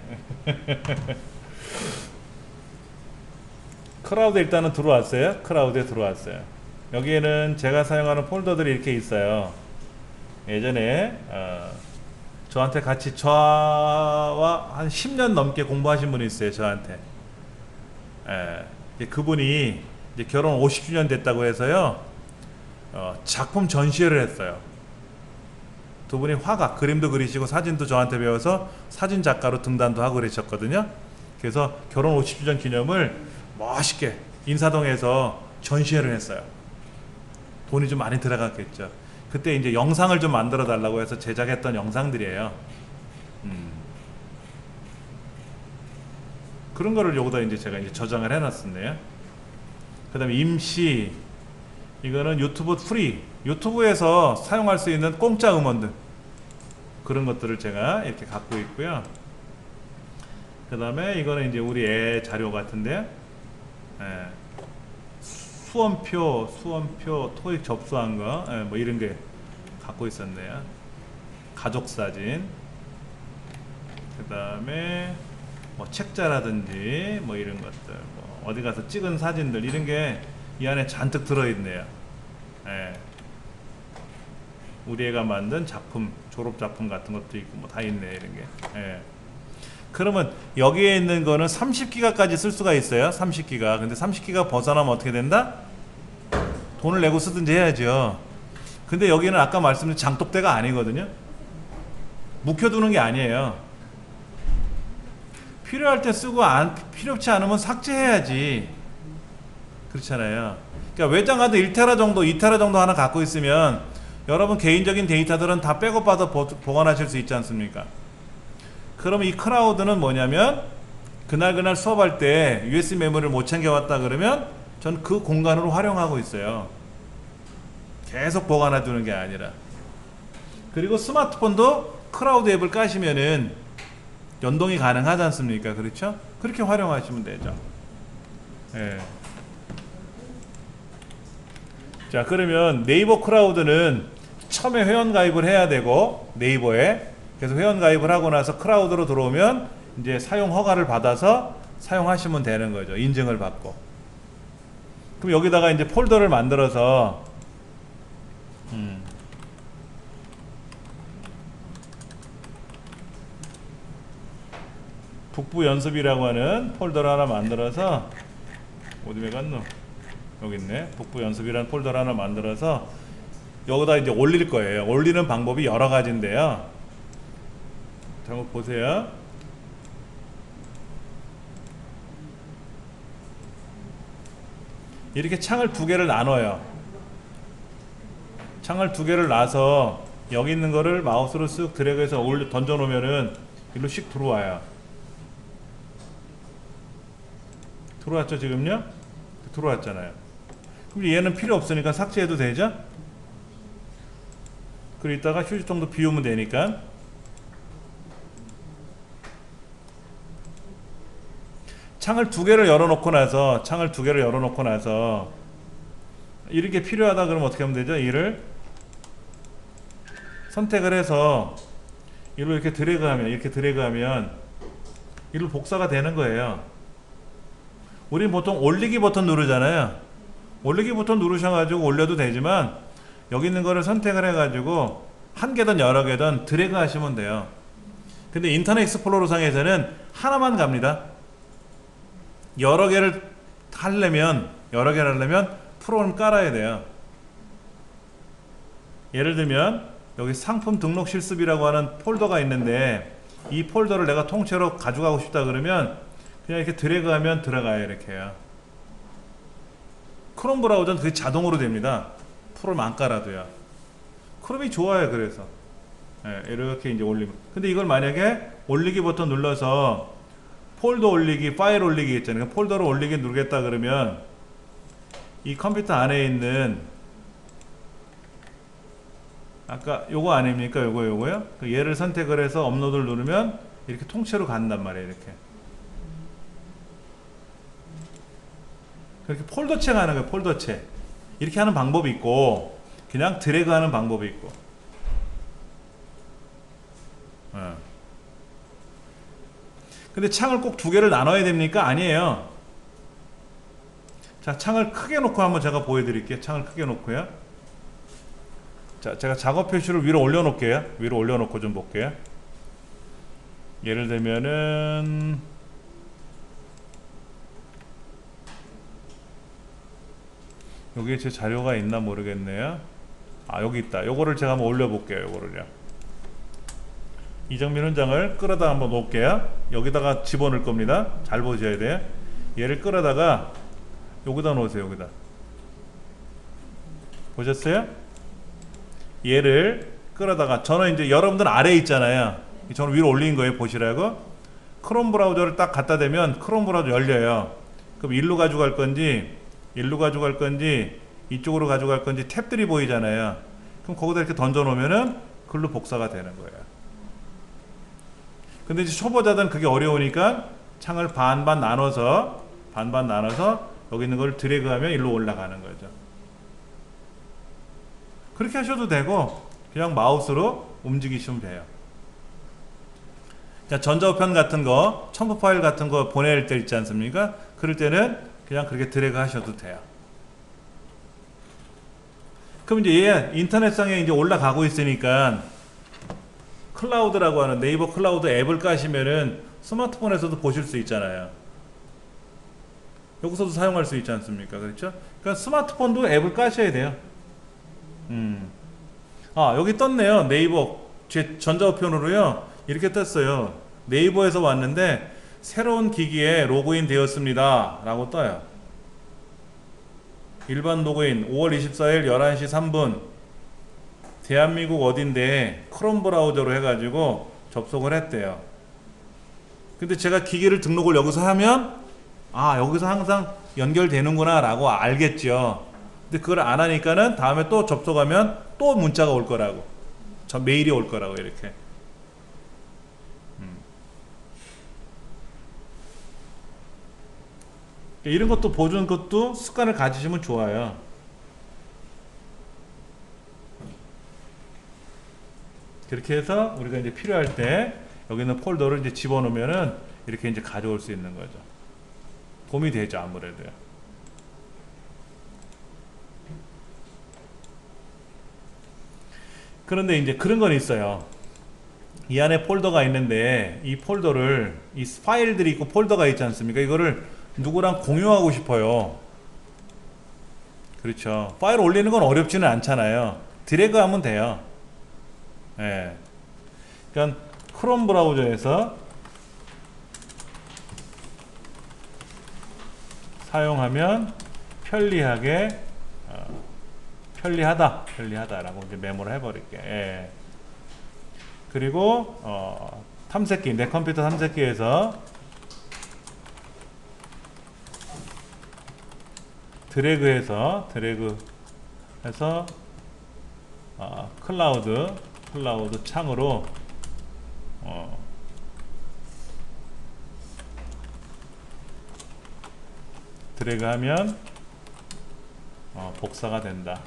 클라우드 일단은 들어왔어요. 클라우드에 들어왔어요. 여기에는 제가 사용하는 폴더들이 이렇게 있어요. 예전에 저한테 같이 저와 한 10년 넘게 공부하신 분이 있어요. 저한테. 그분이 이제 결혼 50주년 됐다고 해서요. 작품 전시회를 했어요. 두 분이 화가, 그림도 그리시고 사진도 저한테 배워서 사진 작가로 등단도 하고 그러셨거든요. 그래서 결혼 50주년 기념을 멋있게 인사동에서 전시회를 했어요. 돈이 좀 많이 들어갔겠죠. 그때 이제 영상을 좀 만들어 달라고 해서 제작했던 영상들이에요. 그런 거를 여기다 이제 제가 이제 저장을 해놨었네요. 그 다음에 임시, 이거는 유튜브 프리, 유튜브에서 사용할 수 있는 공짜 음원들, 그런 것들을 제가 이렇게 갖고 있고요. 그 다음에 이거는 이제 우리 애 자료 같은데요. 수험표 토익 접수한 거, 뭐 이런 게 갖고 있었네요. 가족 사진, 그 다음에 뭐 책자라든지 뭐 이런 것들, 뭐 어디 가서 찍은 사진들, 이런 게 이 안에 잔뜩 들어있네요. 우리 애가 만든 작품, 졸업 작품 같은 것도 있고 뭐 다 있네, 이런 게. 그러면 여기에 있는 거는 30기가까지 쓸 수가 있어요. 30기가. 근데 30기가 벗어나면 어떻게 된다? 돈을 내고 쓰든지 해야죠. 근데 여기는 아까 말씀드린 장독대가 아니거든요. 묵혀두는 게 아니에요. 필요할 때 쓰고 필요치 않으면 삭제해야지. 그렇잖아요. 그러니까 외장하드 1테라 정도, 2테라 정도 하나 갖고 있으면 여러분 개인적인 데이터들은 다 백업받아 보관하실 수 있지 않습니까? 그러면 이 클라우드는 뭐냐면 그날 수업할 때 USB 메모리를 못 챙겨왔다 그러면 전 그 공간으로 활용하고 있어요. 계속 보관해 두는 게 아니라. 그리고 스마트폰도 클라우드 앱을 까시면은 연동이 가능하지 않습니까? 그렇죠? 그렇게 활용하시면 되죠. 자, 그러면 네이버 클라우드는 처음에 회원 가입을 해야 되고, 네이버에. 그래서 회원 가입을 하고 나서 클라우드로 들어오면 이제 사용 허가를 받아서 사용하시면 되는 거죠. 인증을 받고. 그럼 여기다가 이제 폴더를 만들어서 북부 연습이라고 하는 폴더를 하나 만들어서, 어디 갔노? 여기 있네. 북부 연습이라는 폴더를 하나 만들어서 여기다 이제 올릴 거예요. 올리는 방법이 여러 가지인데요. 한번 보세요. 이렇게 창을 두 개를 나눠요. 창을 두 개를 놔서 여기 있는 거를 마우스로 쓱 드래그해서 던져 놓으면은 일로 씩 들어와요. 들어왔죠, 지금요? 들어왔잖아요. 그럼 얘는 필요 없으니까 삭제해도 되죠? 그리고 이따가 휴지통도 비우면 되니까. 창을 두 개를 열어놓고 나서 이렇게 필요하다 그러면 어떻게 하면 되죠? 이를 선택을 해서 이로 이렇게 드래그하면 이로 복사가 되는 거예요. 우린 보통 올리기 버튼 누르잖아요. 올리기 버튼 누르셔가지고 올려도 되지만 여기 있는 거를 선택을 해가지고 한 개든 여러 개든 드래그 하시면 돼요. 근데 인터넷 익스플로러 상에서는 하나만 갑니다. 여러 개를 하려면 프로그램 깔아야 돼요. 예를 들면 여기 상품 등록 실습이라고 하는 폴더가 있는데 이 폴더를 내가 통째로 가져가고 싶다 그러면 그냥 이렇게 드래그하면 들어가요. 이렇게요. 크롬 브라우저는 그게 자동으로 됩니다. 프로그램 안 깔아도요. 크롬이 좋아요. 그래서 이렇게 이제 올리면. 근데 이걸 만약에 올리기 버튼 눌러서 폴더 올리기, 파일 올리기 있잖아요. 폴더로 올리기 누르겠다 그러면 이 컴퓨터 안에 있는 아까 요거 아닙니까? 요거요. 얘를 선택을 해서 업로드를 누르면 이렇게 통째로 간단 말이에요. 이렇게. 그렇게 폴더체 하는 거예요. 폴더체. 이렇게 하는 방법이 있고 그냥 드래그 하는 방법이 있고. 근데 창을 꼭 두 개를 나눠야 됩니까? 아니에요. 자, 창을 크게 놓고 한번 제가 보여드릴게요. 창을 크게 놓고요. 자, 제가 작업 표시를 위로 올려놓을게요. 위로 올려놓고 좀 볼게요. 예를 들면은 여기에 제 자료가 있나 모르겠네요. 아, 여기 있다. 요거를 제가 한번 올려볼게요. 요거를요. 이정민 훈장을 끌어다 한번 놓을게요. 여기다가 집어넣을 겁니다. 잘 보셔야 돼요. 얘를 끌어다가 여기다 놓으세요. 여기다. 보셨어요? 얘를 끌어다가, 저는 이제 여러분들 아래에 있잖아요. 저는 위로 올린 거예요. 보시라고. 크롬 브라우저를 딱 갖다 대면 크롬 브라우저 열려요. 그럼 일로 가져갈 건지, 일로 가져갈 건지, 이쪽으로 가져갈 건지 탭들이 보이잖아요. 그럼 거기다 이렇게 던져 놓으면은 글로 복사가 되는 거예요. 근데 이제 초보자들은 그게 어려우니까 창을 반반 나눠서 여기 있는 걸 드래그하면 일로 올라가는 거죠. 그렇게 하셔도 되고 그냥 마우스로 움직이시면 돼요. 자, 전자우편 같은 거, 첨부 파일 같은 거 보낼 때 있지 않습니까? 그럴 때는 그냥 그렇게 드래그 하셔도 돼요. 그럼 이제 얘 인터넷상에 이제 올라가고 있으니까 클라우드라고 하는 네이버 클라우드 앱을 까시면은 스마트폰에서도 보실 수 있잖아요. 여기서도 사용할 수 있지 않습니까? 그렇죠? 그러니까 스마트폰도 앱을 까셔야 돼요. 아, 여기 떴네요. 네이버 제 전자우편으로요. 이렇게 떴어요. 네이버에서 왔는데 새로운 기기에 로그인 되었습니다 라고 떠요. 일반 로그인 5월 24일 11시 3분 대한민국 어딘데 크롬 브라우저로 해가지고 접속을 했대요. 근데 제가 기기를 등록을 여기서 하면 아, 여기서 항상 연결되는구나 라고 알겠죠. 근데 그걸 안 하니까는 다음에 또 접속하면 또 문자가 올 거라고, 저 메일이 올 거라고. 이렇게 이런 것도 보는 것도 습관을 가지시면 좋아요. 그렇게 해서 우리가 이제 필요할 때 여기 있는 폴더를 이제 집어넣으면은 이렇게 이제 가져올 수 있는 거죠. 도움이 되죠, 아무래도요. 그런데 이제 그런 건 있어요. 이 안에 폴더가 있는데 이 폴더를, 이 파일들이 있고 폴더가 있지 않습니까? 이거를 누구랑 공유하고 싶어요. 그렇죠. 파일 올리는 건 어렵지는 않잖아요. 드래그 하면 돼요. 예. 그러니까 크롬 브라우저에서 사용하면 편리하게 편리하다라고 이제 메모를 해버릴게. 예. 그리고 탐색기, 내 컴퓨터 탐색기에서 드래그해서 클라우드 창으로 드래그하면 복사가 된다.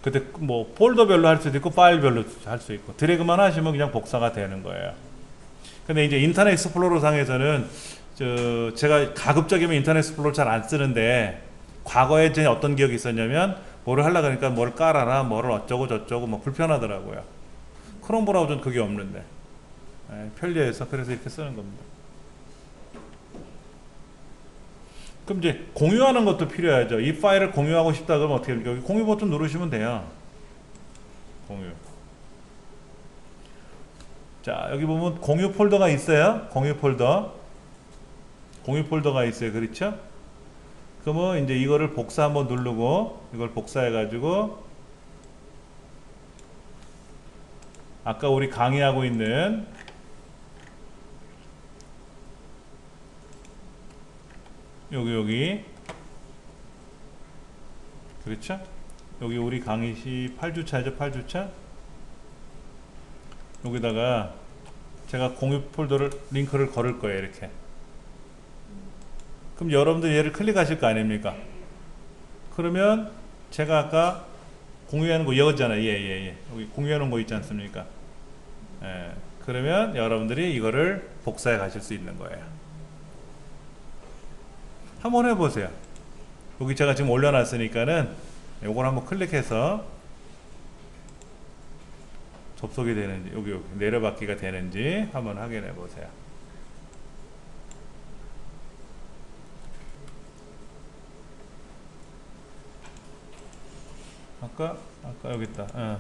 그때 뭐 폴더별로 할 수도 있고 파일별로 할 수 있고, 드래그만 하시면 그냥 복사가 되는 거예요. 근데 이제 인터넷 익스플로러 상에서는 제가 가급적이면 인터넷 익스플로러 잘 안 쓰는데, 과거에 제 어떤 기억이 있었냐면 뭐를 하려고 하니까 뭐를 깔아라, 뭐를 어쩌고 저쩌고 뭐 불편하더라고요. 크롬 브라우저는 그게 없는데 편리해서 그래서 이렇게 쓰는 겁니다. 그럼 이제 공유하는 것도 필요하죠. 이 파일을 공유하고 싶다 그러면 어떻게 합니까? 여기 공유 버튼 누르시면 돼요. 공유. 자, 여기 보면 공유 폴더가 있어요. 공유 폴더가 있어요. 그렇죠? 그러면 이제 이거를 복사 한번 누르고, 이걸 복사해 가지고 아까 우리 강의하고 있는 여기 그렇죠? 여기 우리 강의시 8주차죠. 8주차. 여기다가 제가 공유 폴더를 링크를 걸을 거예요. 이렇게. 그럼 여러분들 얘를 클릭하실 거 아닙니까? 그러면 제가 아까 공유하는 거 이거잖아요. 예. 여기 공유하는 거 있지 않습니까? 예. 그러면 여러분들이 이거를 복사해 가실 수 있는 거예요. 한번 해보세요. 여기 제가 지금 올려놨으니까는 요걸 한번 클릭해서 접속이 되는지 여기 내려받기가 되는지 한번 확인해 보세요. 아까 여기 있다.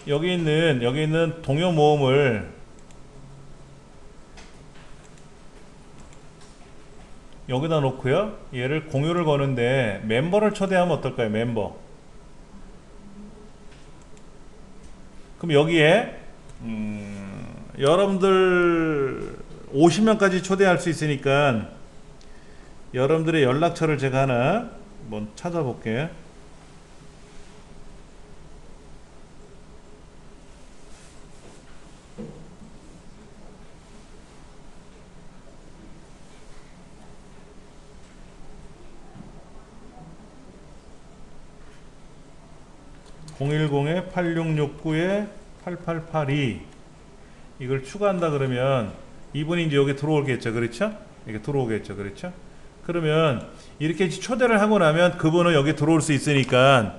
여기 있는 동요 모음을 여기다 놓고요. 얘를 공유를 거는데 멤버를 초대하면 어떨까요? 멤버. 그럼 여기에 여러분들 50명까지 초대할 수 있으니까 여러분들의 연락처를 제가 하나 한번 찾아볼게요. (010-8669-8882) 이걸 추가한다 그러면 이분이 이제 여기 들어오겠죠, 그렇죠? 이게 들어오겠죠, 그렇죠? 그러면 이렇게 초대를 하고 나면 그분은 여기 들어올 수 있으니까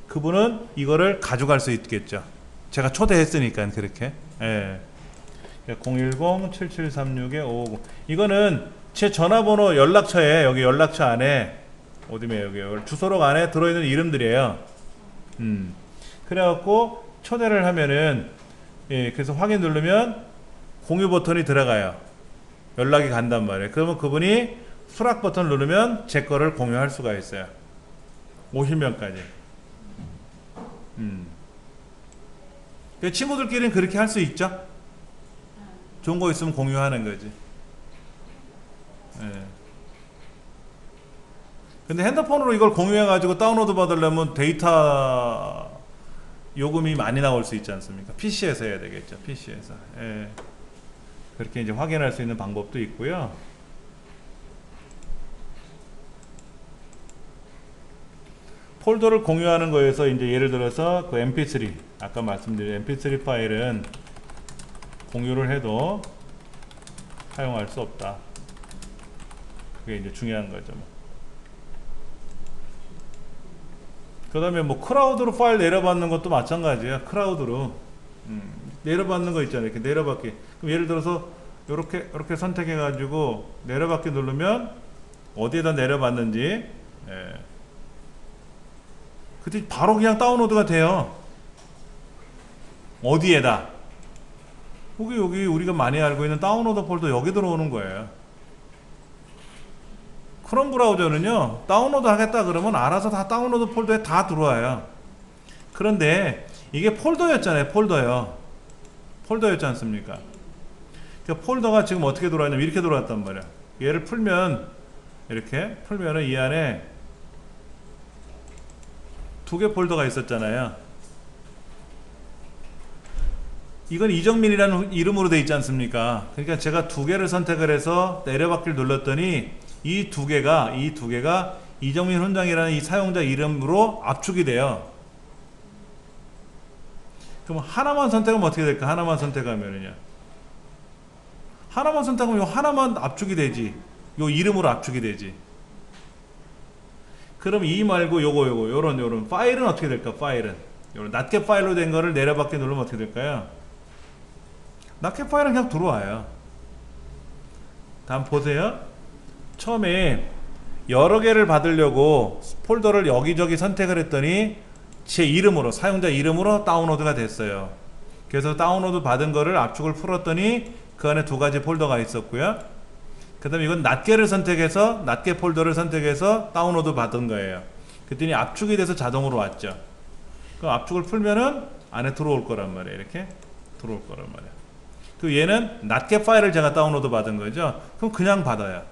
그분은 이거를 가져갈 수 있겠죠. 제가 초대했으니까 그렇게. 예. 010-7736-550 이거는 제 전화번호 연락처에 여기 연락처 안에 어디면 여기 주소록 안에 들어있는 이름들이에요. 그래갖고 초대를 하면은 그래서 확인 누르면 공유 버튼이 들어가요. 연락이 간단 말이에요. 그러면 그분이 수락 버튼 누르면 제 거를 공유할 수가 있어요. 50명까지. 친구들끼리는 그렇게 할 수 있죠. 좋은 거 있으면 공유하는 거지. 근데 핸드폰으로 이걸 공유해가지고 다운로드 받으려면 데이터 요금이 많이 나올 수 있지 않습니까? PC에서 해야 되겠죠. PC에서. 그렇게 이제 확인할 수 있는 방법도 있고요. 폴더를 공유하는 거에서 이제 예를 들어서 그 mp3 아까 말씀드린 mp3 파일은 공유를 해도 사용할 수 없다. 그게 이제 중요한 거죠. 그 다음에 뭐 크라우드로 파일 내려받는 것도 마찬가지야. 크라우드로 내려받는 거 있잖아요. 이렇게 내려받기. 그럼 예를 들어서 이렇게 선택해 가지고 내려받기 누르면 어디에다 내려받는지 그때 바로 그냥 다운로드가 돼요. 어디에다? 여기 우리가 많이 알고 있는 다운로드 폴더 여기 들어오는 거예요. 크롬 브라우저는요, 다운로드 하겠다 그러면 알아서 다 다운로드 폴더에 다 들어와요. 그런데 이게 폴더였잖아요. 폴더였지 않습니까? 그러니까 폴더가 지금 어떻게 들어왔냐면 이렇게 들어왔단 말이야. 얘를 풀면 이렇게 풀면은 이 안에 두 개 폴더가 있었잖아요. 이건 이정민이라는 이름으로 되어 있지 않습니까? 그러니까 제가 두 개를 선택을 해서 내려받기를 눌렀더니 이 두 개가 이정민 훈장이라는 이 사용자 이름으로 압축이 돼요. 그럼 하나만 선택하면 어떻게 될까? 하나만 선택하면은요. 하나만 선택하면 요 하나만 압축이 되지. 요 이름으로 압축이 되지. 그럼 이 말고 요런 파일은 어떻게 될까? 파일은 요런 낱개 파일로 된 거를 내려받기 누르면 어떻게 될까요? 낱개 파일은 그냥 들어와요. 다음 보세요. 처음에 여러 개를 받으려고 폴더를 여기저기 선택을 했더니 제 이름으로, 사용자 이름으로 다운로드가 됐어요. 그래서 다운로드 받은 거를 압축을 풀었더니 그 안에 두 가지 폴더가 있었고요. 그 다음에 이건 낱개를 선택해서 낱개 폴더를 선택해서 다운로드 받은 거예요. 그랬더니 압축이 돼서 자동으로 왔죠. 그 압축을 풀면은 안에 들어올 거란 말이에요. 이렇게 들어올 거란 말이에요. 그 얘는 낱개 파일을 제가 다운로드 받은 거죠. 그럼 그냥 받아요.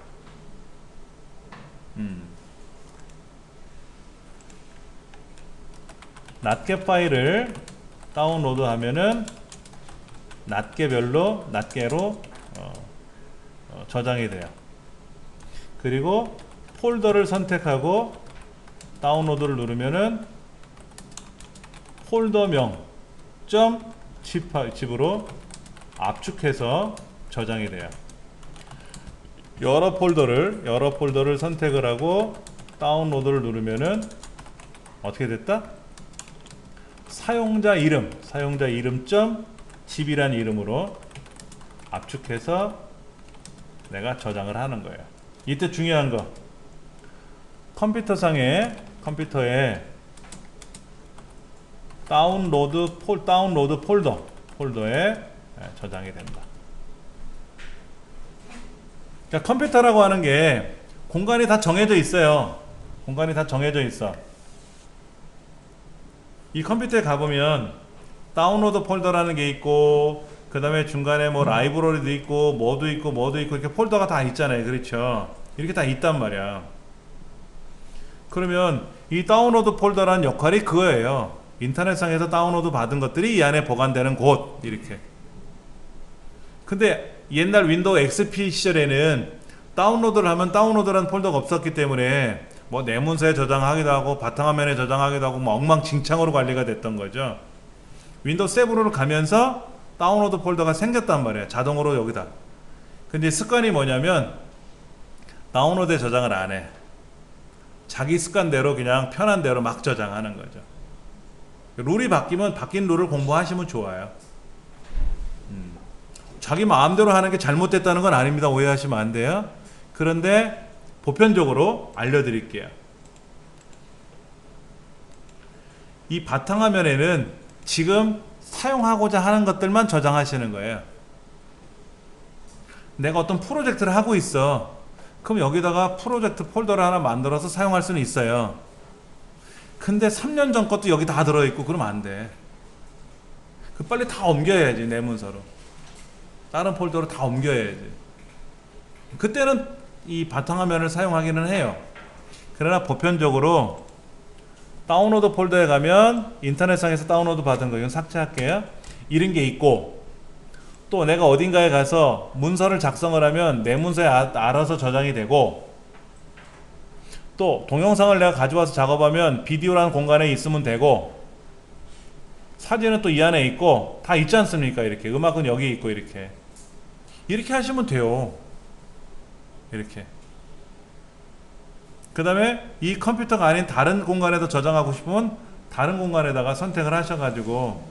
낱개 파일을 다운로드 하면은 낱개로 저장이 돼요. 그리고 폴더를 선택하고 다운로드를 누르면은 폴더명 .zip으로 압축해서 저장이 돼요. 여러 폴더를 선택을 하고 다운로드를 누르면은 어떻게 됐다? 사용자 이름 집이란 이름으로 압축해서 내가 저장을 하는 거예요. 이때 중요한 거, 컴퓨터에 다운로드 폴더에 저장이 된다. 그러니까 컴퓨터라고 하는 게 공간이 다 정해져 있어요. 공간이 다 정해져 있어. 이 컴퓨터에 가보면 다운로드 폴더라는 게 있고, 그 다음에 중간에 뭐 라이브러리도 있고 뭐도 있고 이렇게 폴더가 다 있잖아요. 그렇죠? 이렇게 다 있단 말이야. 그러면 이 다운로드 폴더라는 역할이 그거예요. 인터넷상에서 다운로드 받은 것들이 이 안에 보관되는 곳, 이렇게. 근데 옛날 윈도우 XP 시절에는 다운로드를 하면 다운로드라는 폴더가 없었기 때문에 뭐 내문서에 저장하기도 하고 바탕화면에 저장하기도 하고 뭐 엉망진창으로 관리가 됐던 거죠. 윈도우 7으로 가면서 다운로드 폴더가 생겼단 말이에요. 자동으로 여기다. 근데 습관이 뭐냐면 다운로드에 저장을 안 해. 자기 습관대로 그냥 편한 대로 막 저장하는 거죠. 룰이 바뀌면 바뀐 룰을 공부하시면 좋아요. 자기 마음대로 하는 게 잘못됐다는 건 아닙니다. 오해하시면 안 돼요. 그런데 보편적으로 알려드릴게요. 이 바탕화면에는 지금 사용하고자 하는 것들만 저장하시는 거예요. 내가 어떤 프로젝트를 하고 있어. 그럼 여기다가 프로젝트 폴더를 하나 만들어서 사용할 수는 있어요. 근데 3년 전 것도 여기 다 들어있고 그러면 안 돼. 그 빨리 다 옮겨야지. 내 문서로 다른 폴더로 다 옮겨야지. 그때는 이 바탕화면을 사용하기는 해요. 그러나 보편적으로 다운로드 폴더에 가면 인터넷상에서 다운로드 받은 거 이건 삭제할게요. 이런 게 있고, 또 내가 어딘가에 가서 문서를 작성을 하면 내 문서에 알아서 저장이 되고, 또 동영상을 내가 가져와서 작업하면 비디오라는 공간에 있으면 되고, 사진은 또 이 안에 있고 다 있지 않습니까? 이렇게 음악은 여기 있고 이렇게 하시면 돼요. 이렇게. 그 다음에 이 컴퓨터가 아닌 다른 공간에도 저장하고 싶으면 다른 공간에다가 선택을 하셔가지고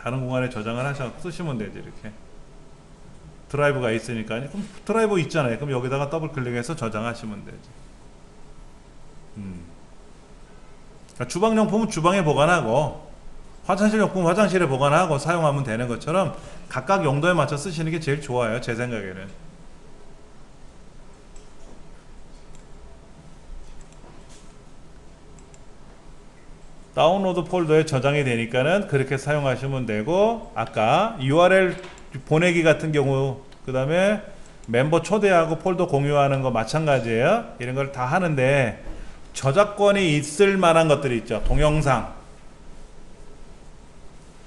다른 공간에 저장을 하셔서 쓰시면 되지. 이렇게 드라이브가 있으니까. 그럼 드라이브 있잖아요. 그럼 여기다가 더블 클릭해서 저장하시면 되지. 그러니까 주방용품은 주방에 보관하고 화장실 용품은 화장실에 보관하고 사용하면 되는 것처럼 각각 용도에 맞춰 쓰시는 게 제일 좋아요. 제 생각에는. 다운로드 폴더에 저장이 되니까는 그렇게 사용하시면 되고, 아까 URL 보내기 같은 경우, 그 다음에 멤버 초대하고 폴더 공유하는 거 마찬가지예요. 이런 걸 다 하는데 저작권이 있을 만한 것들이 있죠. 동영상,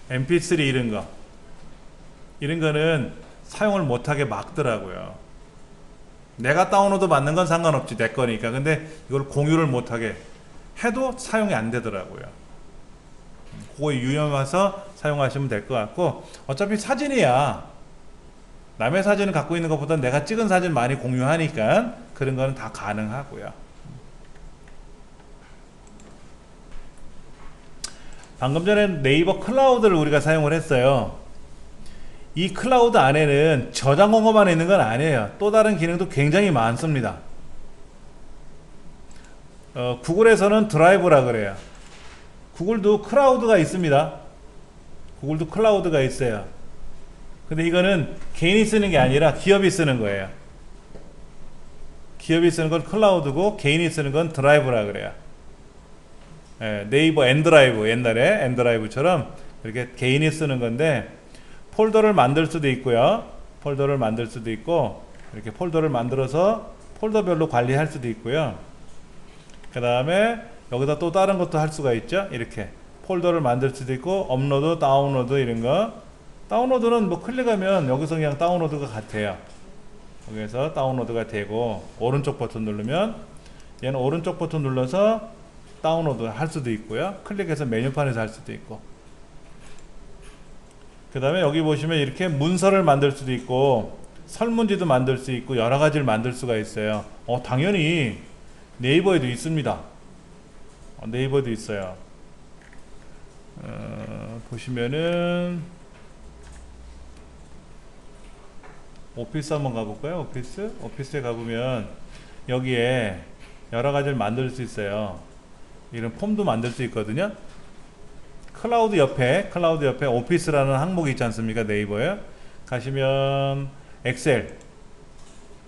mp3 이런 거는 사용을 못하게 막더라고요. 내가 다운로드 받는 건 상관없지, 내 거니까. 근데 이걸 공유를 못하게 해도 사용이 안 되더라고요. 그거 유념해서 사용하시면 될 것 같고, 어차피 사진이야. 남의 사진을 갖고 있는 것보다 내가 찍은 사진 많이 공유하니까 그런 거는 다 가능하고요. 방금 전에 네이버 클라우드를 우리가 사용을 했어요. 이 클라우드 안에는 저장 공간만 있는 건 아니에요. 또 다른 기능도 굉장히 많습니다. 구글에서는 드라이브라 그래요. 구글도 클라우드가 있습니다. 구글도 클라우드가 있어요. 근데 이거는 개인이 쓰는 게 아니라 기업이 쓰는 거예요. 기업이 쓰는 건 클라우드고 개인이 쓰는 건 드라이브라 그래요. 네이버 엔드라이브, 옛날에 엔드라이브처럼 이렇게 개인이 쓰는 건데, 폴더를 만들 수도 있고요. 폴더를 만들 수도 있고, 이렇게 폴더를 만들어서 폴더별로 관리할 수도 있고요. 그 다음에 여기다 또 다른 것도 할 수가 있죠. 이렇게 폴더를 만들 수도 있고, 업로드, 다운로드 이런 거. 다운로드는 뭐 클릭하면 여기서 그냥 다운로드가 같아요. 여기서 다운로드가 되고, 오른쪽 버튼 누르면 얘는 오른쪽 버튼 눌러서 다운로드 할 수도 있고요. 클릭해서 메뉴판에서 할 수도 있고. 그 다음에 여기 보시면 이렇게 문서를 만들 수도 있고, 설문지도 만들 수 있고 여러 가지를 만들 수가 있어요. 당연히 네이버에도 있습니다. 네이버도 있어요. 보시면은 오피스 한번 가볼까요? 오피스에 가보면 여기에 여러 가지를 만들 수 있어요. 이런 폼도 만들 수 있거든요. 클라우드 옆에 오피스라는 항목이 있지 않습니까? 네이버에 가시면 엑셀,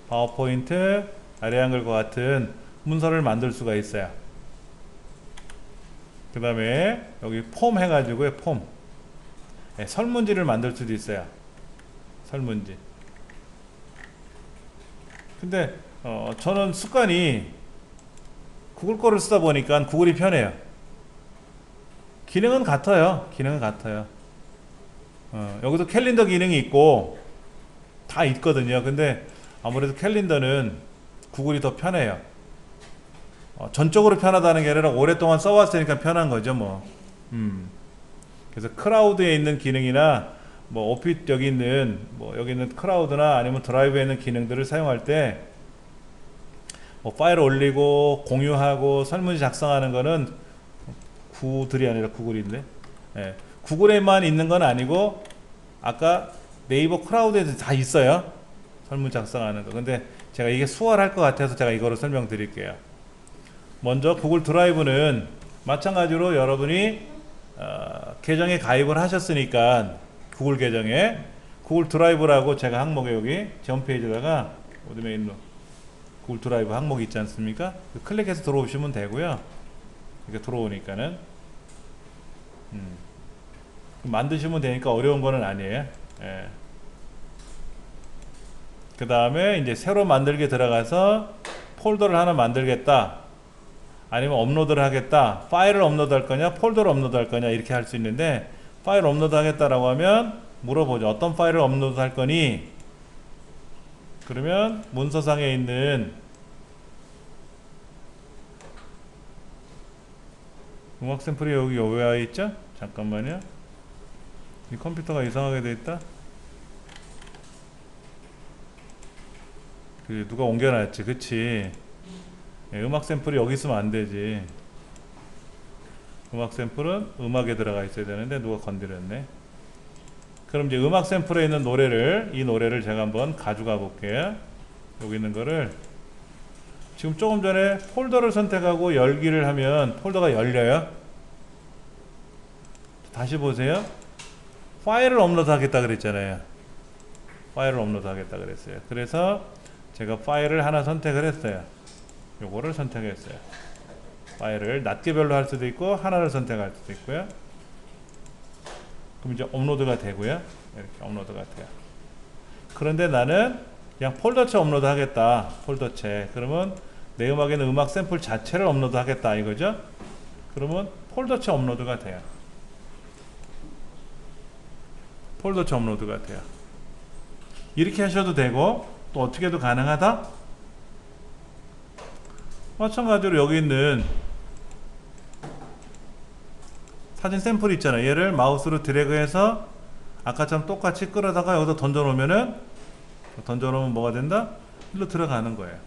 파워포인트, 아래한글과 같은 문서를 만들 수가 있어요. 그 다음에 여기 폼 해가지고요. 폼, 설문지를 만들 수도 있어요. 설문지. 근데 저는 습관이 구글 거를 쓰다 보니까 구글이 편해요. 기능은 같아요. 여기도 캘린더 기능이 있고 다 있거든요. 근데 아무래도 캘린더는 구글이 더 편해요. 전적으로 편하다는 게 아니라 오랫동안 써왔으니까 편한 거죠, 뭐. 그래서 클라우드에 있는 기능이나 뭐 여기 있는 클라우드나 아니면 드라이브에 있는 기능들을 사용할 때 뭐 파일 올리고 공유하고 설문지 작성하는 거는 구글이 아니라 구글인데, 구글에만 있는 건 아니고 아까 네이버 클라우드에도 다 있어요. 설문지 작성하는 거. 근데 제가 이게 수월할 것 같아서 제가 이거를 설명드릴게요. 먼저 구글 드라이브는 마찬가지로 여러분이 계정에 가입을 하셨으니까 구글 계정에 구글 드라이브라고 제가 항목에 여기 제 홈페이지에다가 오드메인로 구글 드라이브 항목이 있지 않습니까? 클릭해서 들어오시면 되고요. 이렇게 들어오니까는 만드시면 되니까 어려운 거는 아니에요. 그 다음에 이제 새로 만들게 들어가서 폴더를 하나 만들겠다, 아니면 업로드를 하겠다, 파일을 업로드 할 거냐 폴더를 업로드 할 거냐 이렇게 할 수 있는데, 파일 업로드 하겠다라고 하면 물어보죠. 어떤 파일을 업로드 할 거니? 그러면 문서상에 있는 음악 샘플이 여기 왜 와 있죠? 잠깐만요. 이 컴퓨터가 이상하게 돼 있다. 누가 옮겨놨지, 그치? 음악 샘플이 여기 있으면 안 되지. 음악 샘플은 음악에 들어가 있어야 되는데 누가 건드렸네. 그럼 이제 음악 샘플에 있는 이 노래를 제가 한번 가져가 볼게요. 여기 있는 거를 지금 조금 전에 폴더를 선택하고 열기를 하면 폴더가 열려요. 다시 보세요. 파일을 업로드 하겠다 그랬잖아요. 파일을 업로드 하겠다 그랬어요. 그래서 제가 파일을 하나 선택을 했어요. 요거를 선택했어요. 파일을 낱개별로 할 수도 있고 하나를 선택할 수도 있고요. 그럼 이제 업로드가 되고요. 이렇게 업로드가 돼요. 그런데 나는 그냥 폴더체 업로드 하겠다. 폴더체. 그러면 내 음악에는 음악 샘플 자체를 업로드 하겠다 이거죠. 그러면 폴더체 업로드가 돼요. 폴더체 업로드가 돼요. 이렇게 하셔도 되고, 또 어떻게 해도 가능하다? 마찬가지로 여기 있는 사진 샘플 있잖아요. 얘를 마우스로 드래그해서 아까처럼 똑같이 끌어다가 여기다 던져놓으면 뭐가 된다? 일로 들어가는 거예요.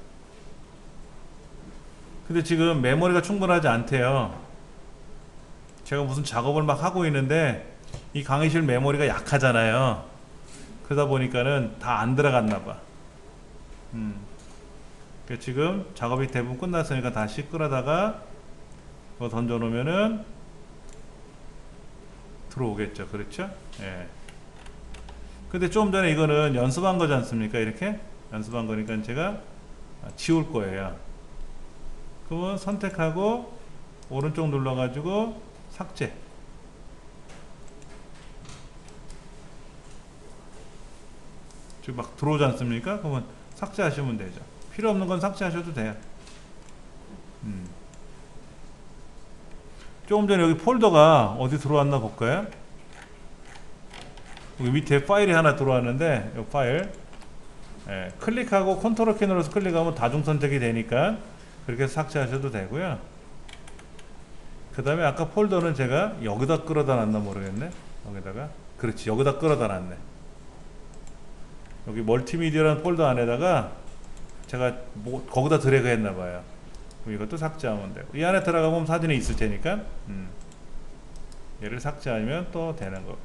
근데 지금 메모리가 충분하지 않대요. 제가 무슨 작업을 막 하고 있는데 이 강의실 메모리가 약하잖아요. 그러다 보니까는 다 안 들어갔나 봐. 지금 작업이 대부분 끝났으니까 다시 끌어다가 이거 던져 놓으면은 들어오겠죠. 그렇죠? 예. 근데 좀 전에 이거는 연습한 거지 않습니까? 이렇게 연습한 거니까 제가 지울 거예요. 그러면 선택하고 오른쪽 눌러 가지고 삭제. 지금 막 들어오지 않습니까? 그러면 삭제하시면 되죠. 필요 없는 건 삭제하셔도 돼요. 조금 전에 여기 폴더가 어디 들어왔나 볼까요? 여기 밑에 파일이 하나 들어왔는데 이 파일, 클릭하고 컨트롤 키 눌러서 클릭하면 다중 선택이 되니까 그렇게 삭제하셔도 되고요. 그 다음에 아까 폴더는 제가 여기다 끌어다 놨나 모르겠네. 여기다가, 그렇지, 여기다 끌어다 놨네. 여기 멀티미디어라는 폴더 안에다가 제가 뭐 거기다 드래그 했나봐요. 그럼 이것도 삭제하면 되고, 이 안에 들어가보면 사진이 있을 테니까 얘를 삭제하면 또 되는 거.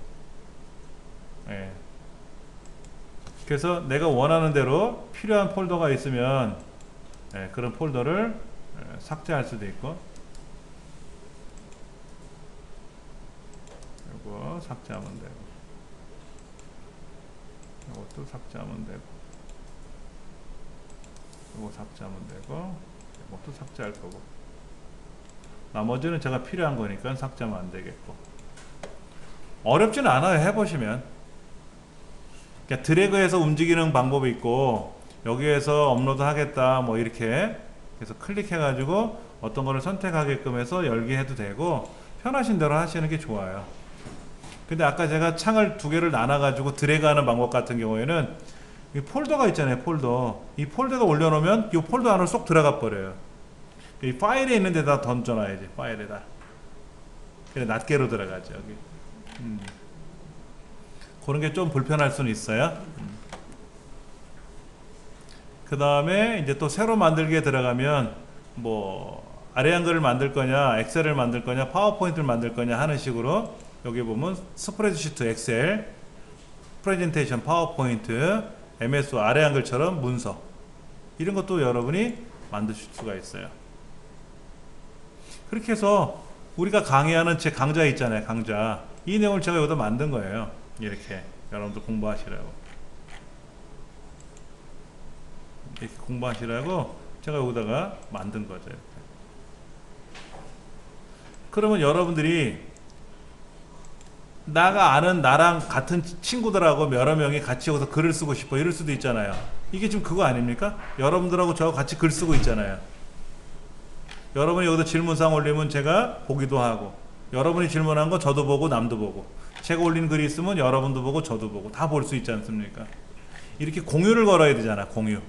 예. 그래서 내가 원하는 대로 필요한 폴더가 있으면 그런 폴더를 삭제할 수도 있고, 이거 삭제하면 되고, 이것도 삭제하면 되고, 이거 삭제하면 되고, 이것도 삭제할 거고, 나머지는 제가 필요한 거니까 삭제하면 안 되겠고. 어렵지는 않아요. 해보시면. 그러니까 드래그해서 움직이는 방법이 있고, 여기에서 업로드 하겠다 뭐 이렇게 그래서 클릭해 가지고 어떤 거를 선택하게끔 해서 열기 해도 되고, 편하신 대로 하시는 게 좋아요. 근데 아까 제가 창을 두 개를 나눠 가지고 드래그 하는 방법 같은 경우에는 이 폴더가 있잖아요. 폴더, 이 폴더에 올려놓으면 이 폴더 안으로 쏙 들어가 버려요. 이 파일에 있는 데다 던져놔야지. 파일에다. 그래 낱개로 들어가죠. 여기. 그런 게 좀 불편할 수는 있어요. 그 다음에 이제 또 새로 만들기에 들어가면 뭐 아래 한글을 만들 거냐, 엑셀을 만들 거냐, 파워포인트를 만들 거냐 하는 식으로 여기 보면 스프레드시트, 엑셀, 프레젠테이션, 파워포인트, MS 아래 한글처럼 문서, 이런 것도 여러분이 만드실 수가 있어요. 그렇게 해서 우리가 강의하는 제 강좌 있잖아요. 강좌. 이 내용을 제가 여기다 만든 거예요. 이렇게 여러분들 공부하시라고. 이렇게 공부하시라고 제가 여기다가 만든 거죠. 이렇게. 그러면 여러분들이 나가 아는 나랑 같은 친구들하고 여러 명이 같이 여기서 글을 쓰고 싶어 이럴 수도 있잖아요. 이게 지금 그거 아닙니까? 여러분들하고 저하고 같이 글 쓰고 있잖아요. 여러분이 여기다 질문사항 올리면 제가 보기도 하고, 여러분이 질문한 거 저도 보고 남도 보고, 제가 올린 글이 있으면 여러분도 보고 저도 보고 다 볼 수 있지 않습니까? 이렇게 공유를 걸어야 되잖아. 공유.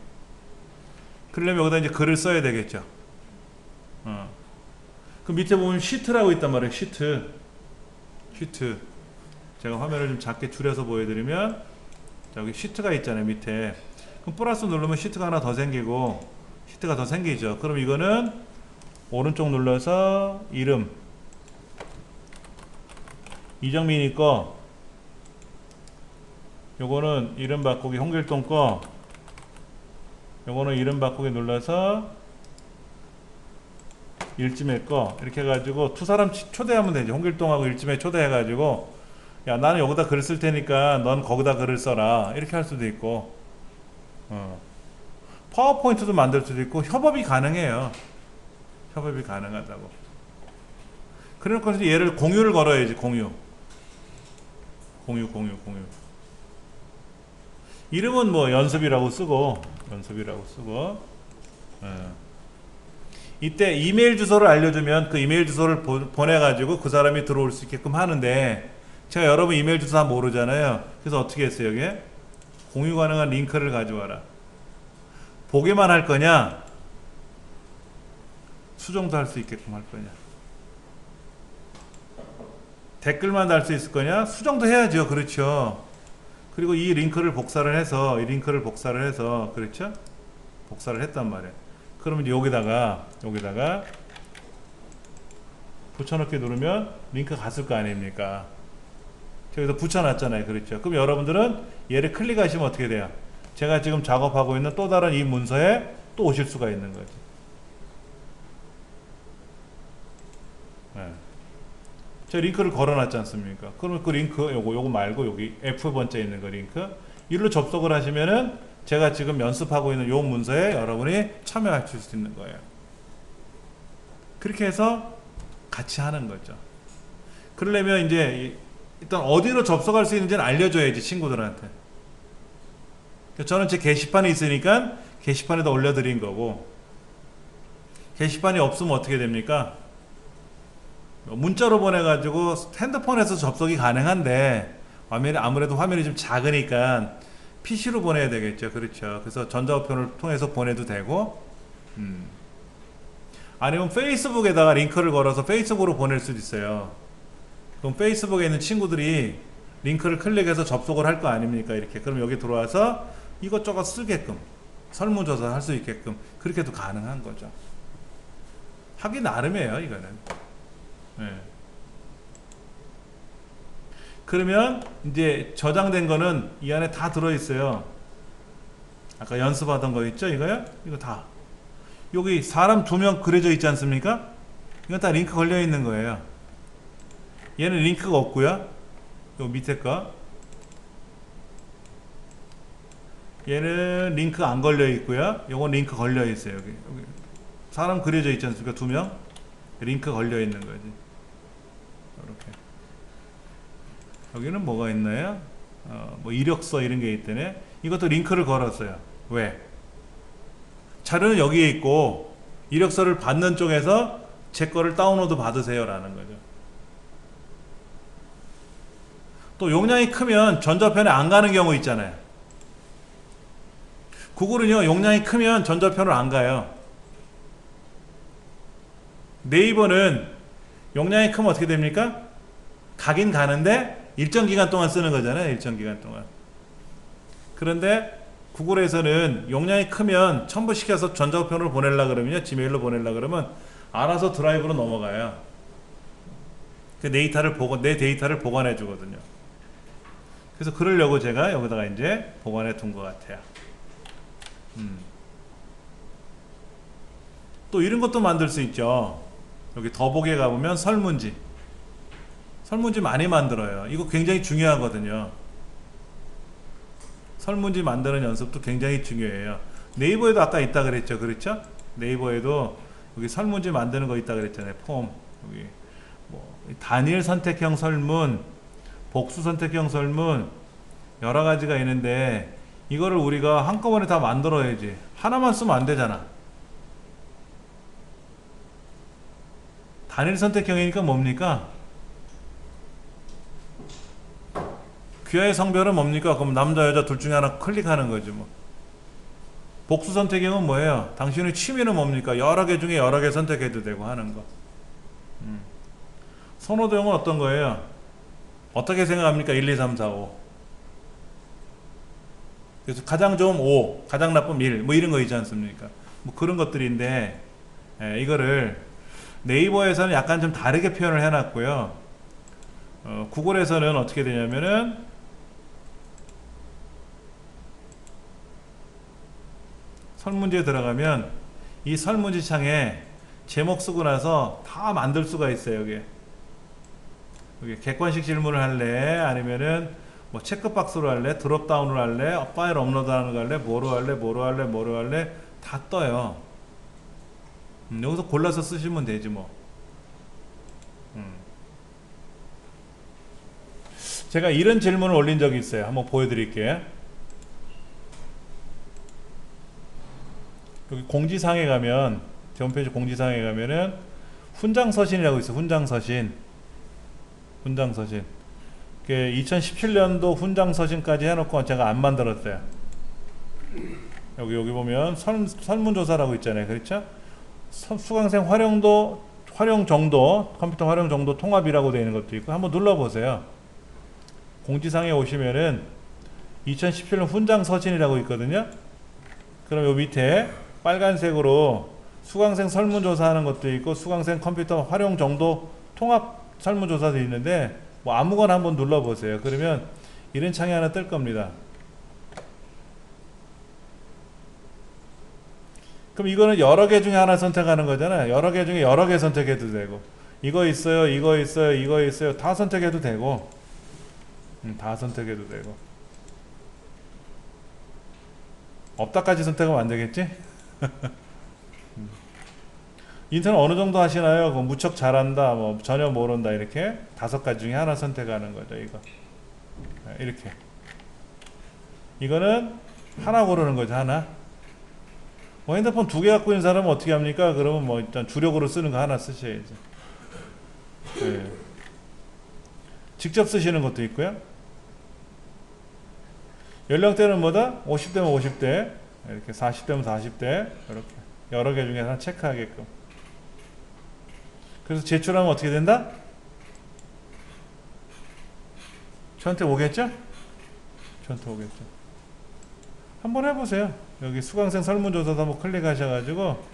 그러려면 여기다 이제 글을 써야 되겠죠. 그 밑에 보면 시트라고 있단 말이에요. 시트. 제가 화면을 좀 작게 줄여서 보여드리면, 여기 시트가 있잖아요. 밑에. 그럼 플러스 누르면 시트가 하나 더 생기고, 시트가 더 생기죠. 그럼 이거는 오른쪽 눌러서 이름, 이정민이 거, 요거는 이름 바꾸기 홍길동 거, 요거는 이름 바꾸기 눌러서 일지매 거, 이렇게 해가지고 두 사람 초대하면 되죠. 홍길동하고 일지매 초대해가지고, 야 나는 여기다 글을 쓸 테니까 넌 거기다 글을 써라, 이렇게 할 수도 있고, 파워포인트도 만들 수도 있고, 협업이 가능해요. 협업이 가능하다고. 그래놓고 얘를 공유를 걸어야지. 공유. 이름은 뭐 연습이라고 쓰고, 이때 이메일 주소를 알려주면 그 이메일 주소를 보내가지고 그 사람이 들어올 수 있게끔 하는데, 제가 여러분 이메일 주소 다 모르잖아요. 그래서 어떻게 했어요? 여기에 공유 가능한 링크를 가져와라. 보기만 할 거냐, 수정도 할 수 있게끔 할 거냐, 댓글만 달 수 있을 거냐, 수정도 해야죠. 그렇죠. 그리고 이 링크를 복사를 해서, 그렇죠? 복사를 했단 말이에요. 그러면 이제 여기다가 붙여넣기 누르면 링크가 갔을 거 아닙니까? 저기서 붙여놨잖아요. 그렇죠? 그럼 여러분들은 얘를 클릭하시면 어떻게 돼요? 제가 지금 작업하고 있는 또 다른 이 문서에 또 오실 수가 있는 거죠. 네. 제가 링크를 걸어놨지 않습니까? 그러면 그 링크, 요거 말고 여기 F번째 있는 거 링크, 이리로 접속을 하시면은 제가 지금 연습하고 있는 요 문서에 여러분이 참여하실 수 있는 거예요. 그렇게 해서 같이 하는 거죠. 그러려면 이제 일단 어디로 접속할 수 있는지는 알려줘야지, 친구들한테. 저는 제 게시판이 있으니까 게시판에다 올려드린 거고, 게시판이 없으면 어떻게 됩니까? 문자로 보내가지고 핸드폰에서 접속이 가능한데, 아무래도 화면이 좀 작으니까 PC로 보내야 되겠죠. 그렇죠. 그래서 전자우편을 통해서 보내도 되고, 아니면 페이스북에다가 링크를 걸어서 페이스북으로 보낼 수도 있어요. 그럼 페이스북에 있는 친구들이 링크를 클릭해서 접속을 할 거 아닙니까? 이렇게. 그럼 여기 들어와서 이것저것 쓰게끔 설문조사 할 수 있게끔 그렇게도 가능한 거죠. 하기 나름이에요 이거는. 네. 그러면 이제 저장된 거는 이 안에 다 들어있어요. 아까 연습하던 거 있죠 이거요? 이거 다 여기 사람 2명 그려져 있지 않습니까? 이건 다 링크 걸려 있는 거예요. 얘는 링크가 없고요. 요 밑에 거 얘는 링크 안 걸려 있고요. 요건 링크 걸려 있어요. 여기 사람 그려져 있지 않습니까? 2명 링크 걸려 있는 거지. 이렇게 여기는 뭐가 있나요? 뭐 이력서 이런 게 있더네. 이것도 링크를 걸었어요. 왜? 자료는 여기에 있고 이력서를 받는 쪽에서 제 거를 다운로드 받으세요 라는 거죠. 또 용량이 크면 전자편에 안 가는 경우 있잖아요. 구글은요 용량이 크면 전자편으로 안 가요. 네이버는 용량이 크면 어떻게 됩니까? 가긴 가는데 일정 기간 동안 쓰는 거잖아요. 일정 기간 동안. 그런데 구글에서는 용량이 크면 첨부시켜서 전자우편으로 보내려고 그러면요. 지메일로 보내려고 그러면 알아서 드라이브로 넘어가요. 내 데이터를 보관해 주거든요. 그래서 그러려고 제가 여기다가 이제 보관해 둔 것 같아요. 또 이런 것도 만들 수 있죠. 여기 더보기에 가보면 설문지 많이 만들어요. 이거 굉장히 중요하거든요. 설문지 만드는 연습도 굉장히 중요해요. 네이버에도 아까 있다 그랬죠. 그렇죠? 네이버에도 여기 설문지 만드는 거 있다 그랬잖아요. 폼 여기 뭐 단일 선택형 설문, 복수 선택형 설문 여러 가지가 있는데 이거를 우리가 한꺼번에 다 만들어야지. 하나만 쓰면 안 되잖아. 단일 선택형이니까 뭡니까? 귀하의 성별은 뭡니까? 그럼 남자 여자 둘 중에 하나 클릭하는 거지 뭐. 복수 선택형은 뭐예요? 당신의 취미는 뭡니까? 여러 개 중에 여러 개 선택해도 되고 하는 거. 선호도형은 어떤 거예요? 어떻게 생각합니까? 1, 2, 3, 4, 5. 그래서 가장 좋은 5, 가장 나쁜 1, 뭐 이런 거 있지 않습니까? 뭐 그런 것들인데, 이거를 네이버에서는 약간 좀 다르게 표현을 해놨고요. 구글에서는 어떻게 되냐면은, 설문지에 들어가면 이 설문지 창에 제목 쓰고 나서 다 만들 수가 있어요. 여기 객관식 질문을 할래? 아니면은 뭐 체크박스로 할래? 드롭다운을 할래? 파일 업로드하는 거 할래? 뭐로 할래? 다 떠요. 여기서 골라서 쓰시면 되지 뭐. 제가 이런 질문을 올린 적이 있어요. 한번 보여드릴게요. 여기 공지사항에 가면, 제 홈페이지 공지사항에 가면은 훈장서신이라고 있어요. 훈장서신. 2017년도 훈장서신까지 해놓고 제가 안 만들었어요. 여기 보면 설문조사라고 있잖아요. 그렇죠? 수강생 활용 정도, 컴퓨터 활용 정도 통합이라고 되어 있는 것도 있고, 한번 눌러보세요. 공지사항에 오시면은 2017년 훈장서신이라고 있거든요. 그럼 요 밑에 빨간색으로 수강생 설문조사하는 것도 있고 수강생 컴퓨터 활용 정도 통합 설문조사도 있는데 뭐 아무거나 한번 눌러보세요. 그러면 이런 창이 하나 뜰 겁니다. 그럼 이거는 여러 개 중에 하나 선택하는 거잖아요. 여러 개 중에 여러 개 선택해도 되고 이거 있어요 다 선택해도 되고 다 선택해도 되고 없다까지 선택하면 안 되겠지? 인터넷 어느 정도 하시나요? 무척 잘한다, 뭐 전혀 모른다 이렇게 5가지 중에 하나 선택하는 거죠. 이거 이렇게 이거는 하나 고르는 거죠. 하나. 뭐 핸드폰 2개 갖고 있는 사람은 어떻게 합니까? 그러면 뭐 일단 주력으로 쓰는 거 하나 쓰셔야죠. 네. 직접 쓰시는 것도 있고요. 연령대는 뭐다? 50대면 50대, 이렇게 40대면 40대, 이렇게 여러 개 중에 하나 체크하게끔. 그래서 제출하면 어떻게 된다? 저한테 오겠죠? 저한테 오겠죠. 한번 해보세요. 여기 수강생 설문조사도 한번 클릭하셔가지고,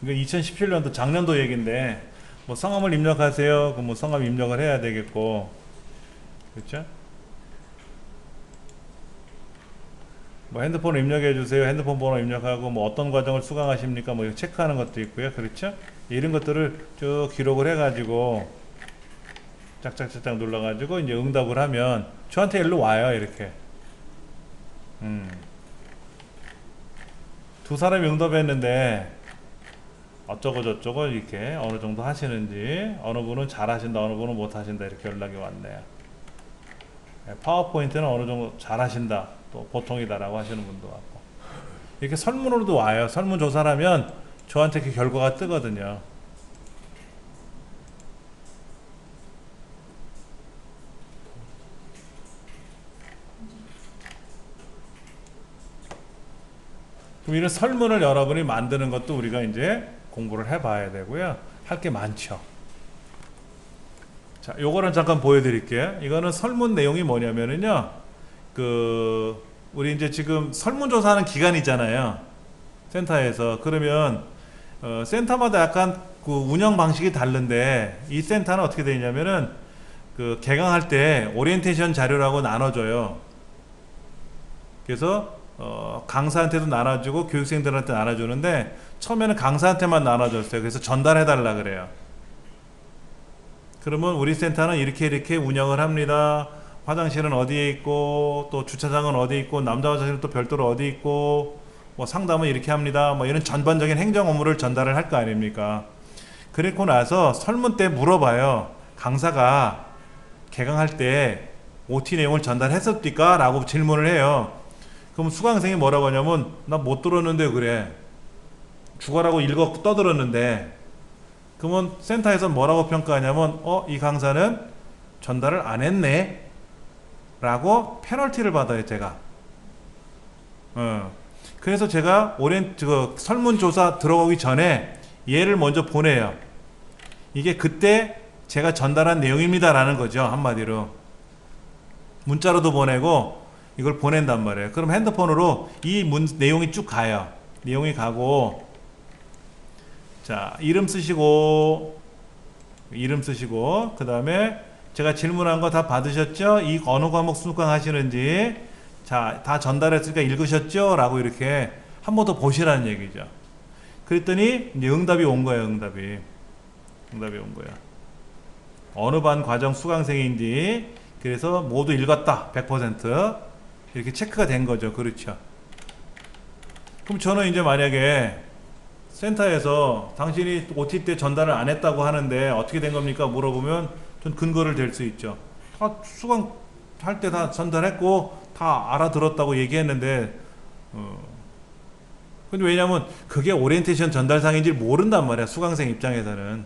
이거 2017년도 작년도 얘기인데, 뭐 성함을 입력하세요. 그럼 뭐 성함 입력을 해야 되겠고, 그렇죠? 뭐 핸드폰을 입력해 주세요. 핸드폰 번호 입력하고, 뭐 어떤 과정을 수강하십니까? 뭐 이거 체크하는 것도 있고요. 그렇죠? 이런 것들을 쭉 기록을 해가지고 짝짝짝짝 눌러가지고 이제 응답을 하면 저한테 일로 와요. 이렇게. 두 사람이 응답했는데 어쩌고 저쩌고 이렇게 어느 정도 하시는지, 어느 분은 잘하신다, 어느 분은 못하신다 이렇게 연락이 왔네요. 파워포인트는 어느 정도 잘하신다, 또 보통이다라고 하시는 분도 왔고, 이렇게 설문으로도 와요. 설문조사를 하면 저한테 그 결과가 뜨거든요. 그럼 이런 설문을 여러분이 만드는 것도 우리가 이제 공부를 해봐야 되고요. 할 게 많죠. 자, 요거는 잠깐 보여드릴게요. 이거는 설문 내용이 뭐냐면은요, 우리 이제 지금 설문조사하는 기간이잖아요. 센터에서. 그러면, 센터마다 약간 그 운영 방식이 다른데, 이 센터는 어떻게 되냐면은, 개강할 때 오리엔테이션 자료라고 나눠줘요. 그래서, 강사한테도 나눠주고 교육생들한테 나눠주는데, 처음에는 강사한테만 나눠줬어요. 그래서 전달해달라 그래요. 그러면 우리 센터는 이렇게 운영을 합니다. 화장실은 어디에 있고, 또 주차장은 어디에 있고, 남자 화장실은 또 별도로 어디 있고, 뭐 상담은 이렇게 합니다. 뭐 이런 전반적인 행정 업무를 전달을 할 거 아닙니까? 그리고 나서 설문 때 물어봐요. 강사가 개강할 때 OT 내용을 전달했었습니까? 라고 질문을 해요. 그럼 수강생이 뭐라고 하냐면, 나 못 들었는데 그래. 죽어라고 읽어 떠들었는데. 그러면 센터에서 뭐라고 평가하냐면, 이 강사는 전달을 안 했네 라고 페널티를 받아요. 제가. 그래서 제가 설문조사 들어가기 전에 얘를 먼저 보내요. 이게 그때 제가 전달한 내용입니다 라는 거죠. 한마디로 문자로도 보내고 이걸 보낸단 말이에요. 그럼 핸드폰으로 이 내용이 쭉 가요. 내용이 가고, 자, 이름 쓰시고, 그 다음에 제가 질문한 거 다 받으셨죠? 이 어느 과목 수강하시는지, 자, 다 전달했으니까 읽으셨죠? 라고 이렇게 한 번 더 보시라는 얘기죠. 그랬더니 이제 응답이 온 거예요. 응답이 온 거예요. 어느 반 과정 수강생인지, 그래서 모두 읽었다. 100% 이렇게 체크가 된 거죠. 그렇죠. 그럼 저는 이제 만약에 센터에서 당신이 OT 때 전달을 안 했다고 하는데 어떻게 된 겁니까? 물어보면 전 근거를 댈 수 있죠. 다 수강할 때 다 전달했고 다 알아들었다고 얘기했는데, 근데 왜냐면 그게 오리엔테이션 전달상인지 모른단 말이야. 수강생 입장에서는.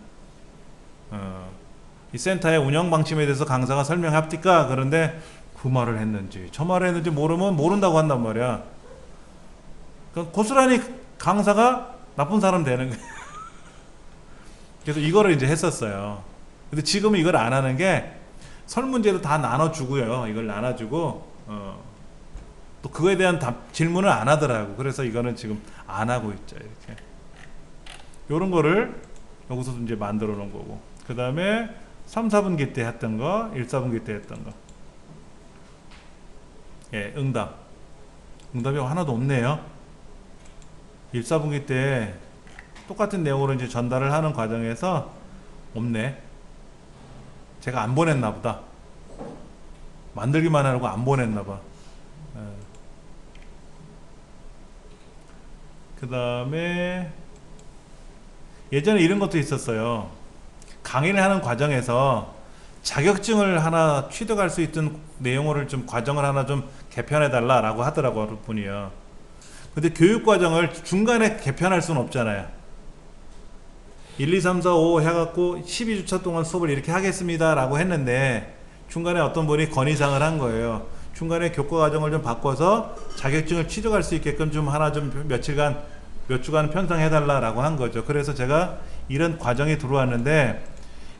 이 센터의 운영 방침에 대해서 강사가 설명합니까? 그런데 그 말을 했는지 저 말을 했는지 모르면 모른다고 한단 말이야. 그러니까 고스란히 강사가 나쁜 사람 되는 거예요. 그래서 이거를 이제 했었어요. 근데 지금은 이걸 안 하는 게, 설문제도 다 나눠주고요. 이걸 나눠주고, 또 그거에 대한 질문을 안 하더라고. 그래서 이거는 지금 안 하고 있죠. 이렇게. 요런 거를 여기서 이제 만들어 놓은 거고. 그 다음에 3, 4분기 때 했던 거, 1, 4분기 때 했던 거. 예, 응답이 하나도 없네요. 1, 4분기 때 똑같은 내용으로 이제 전달을 하는 과정에서 없네. 제가 안 보냈나 보다. 만들기만 하고 안 보냈나 봐. 그 다음에 예전에 이런 것도 있었어요. 강의를 하는 과정에서 자격증을 하나 취득할 수 있던 내용을 좀, 과정을 하나 좀 개편해 달라라고 하더라고요. 어느 분이요. 근데 교육과정을 중간에 개편할 수는 없잖아요. 1, 2, 3, 4, 5 해갖고 12주차 동안 수업을 이렇게 하겠습니다 라고 했는데, 중간에 어떤 분이 건의사항을 한 거예요. 중간에 교과과정을 좀 바꿔서 자격증을 취득할 수 있게끔 좀 하나 좀 몇 주간 편성해 달라라고 한 거죠. 그래서 제가 이런 과정이 들어왔는데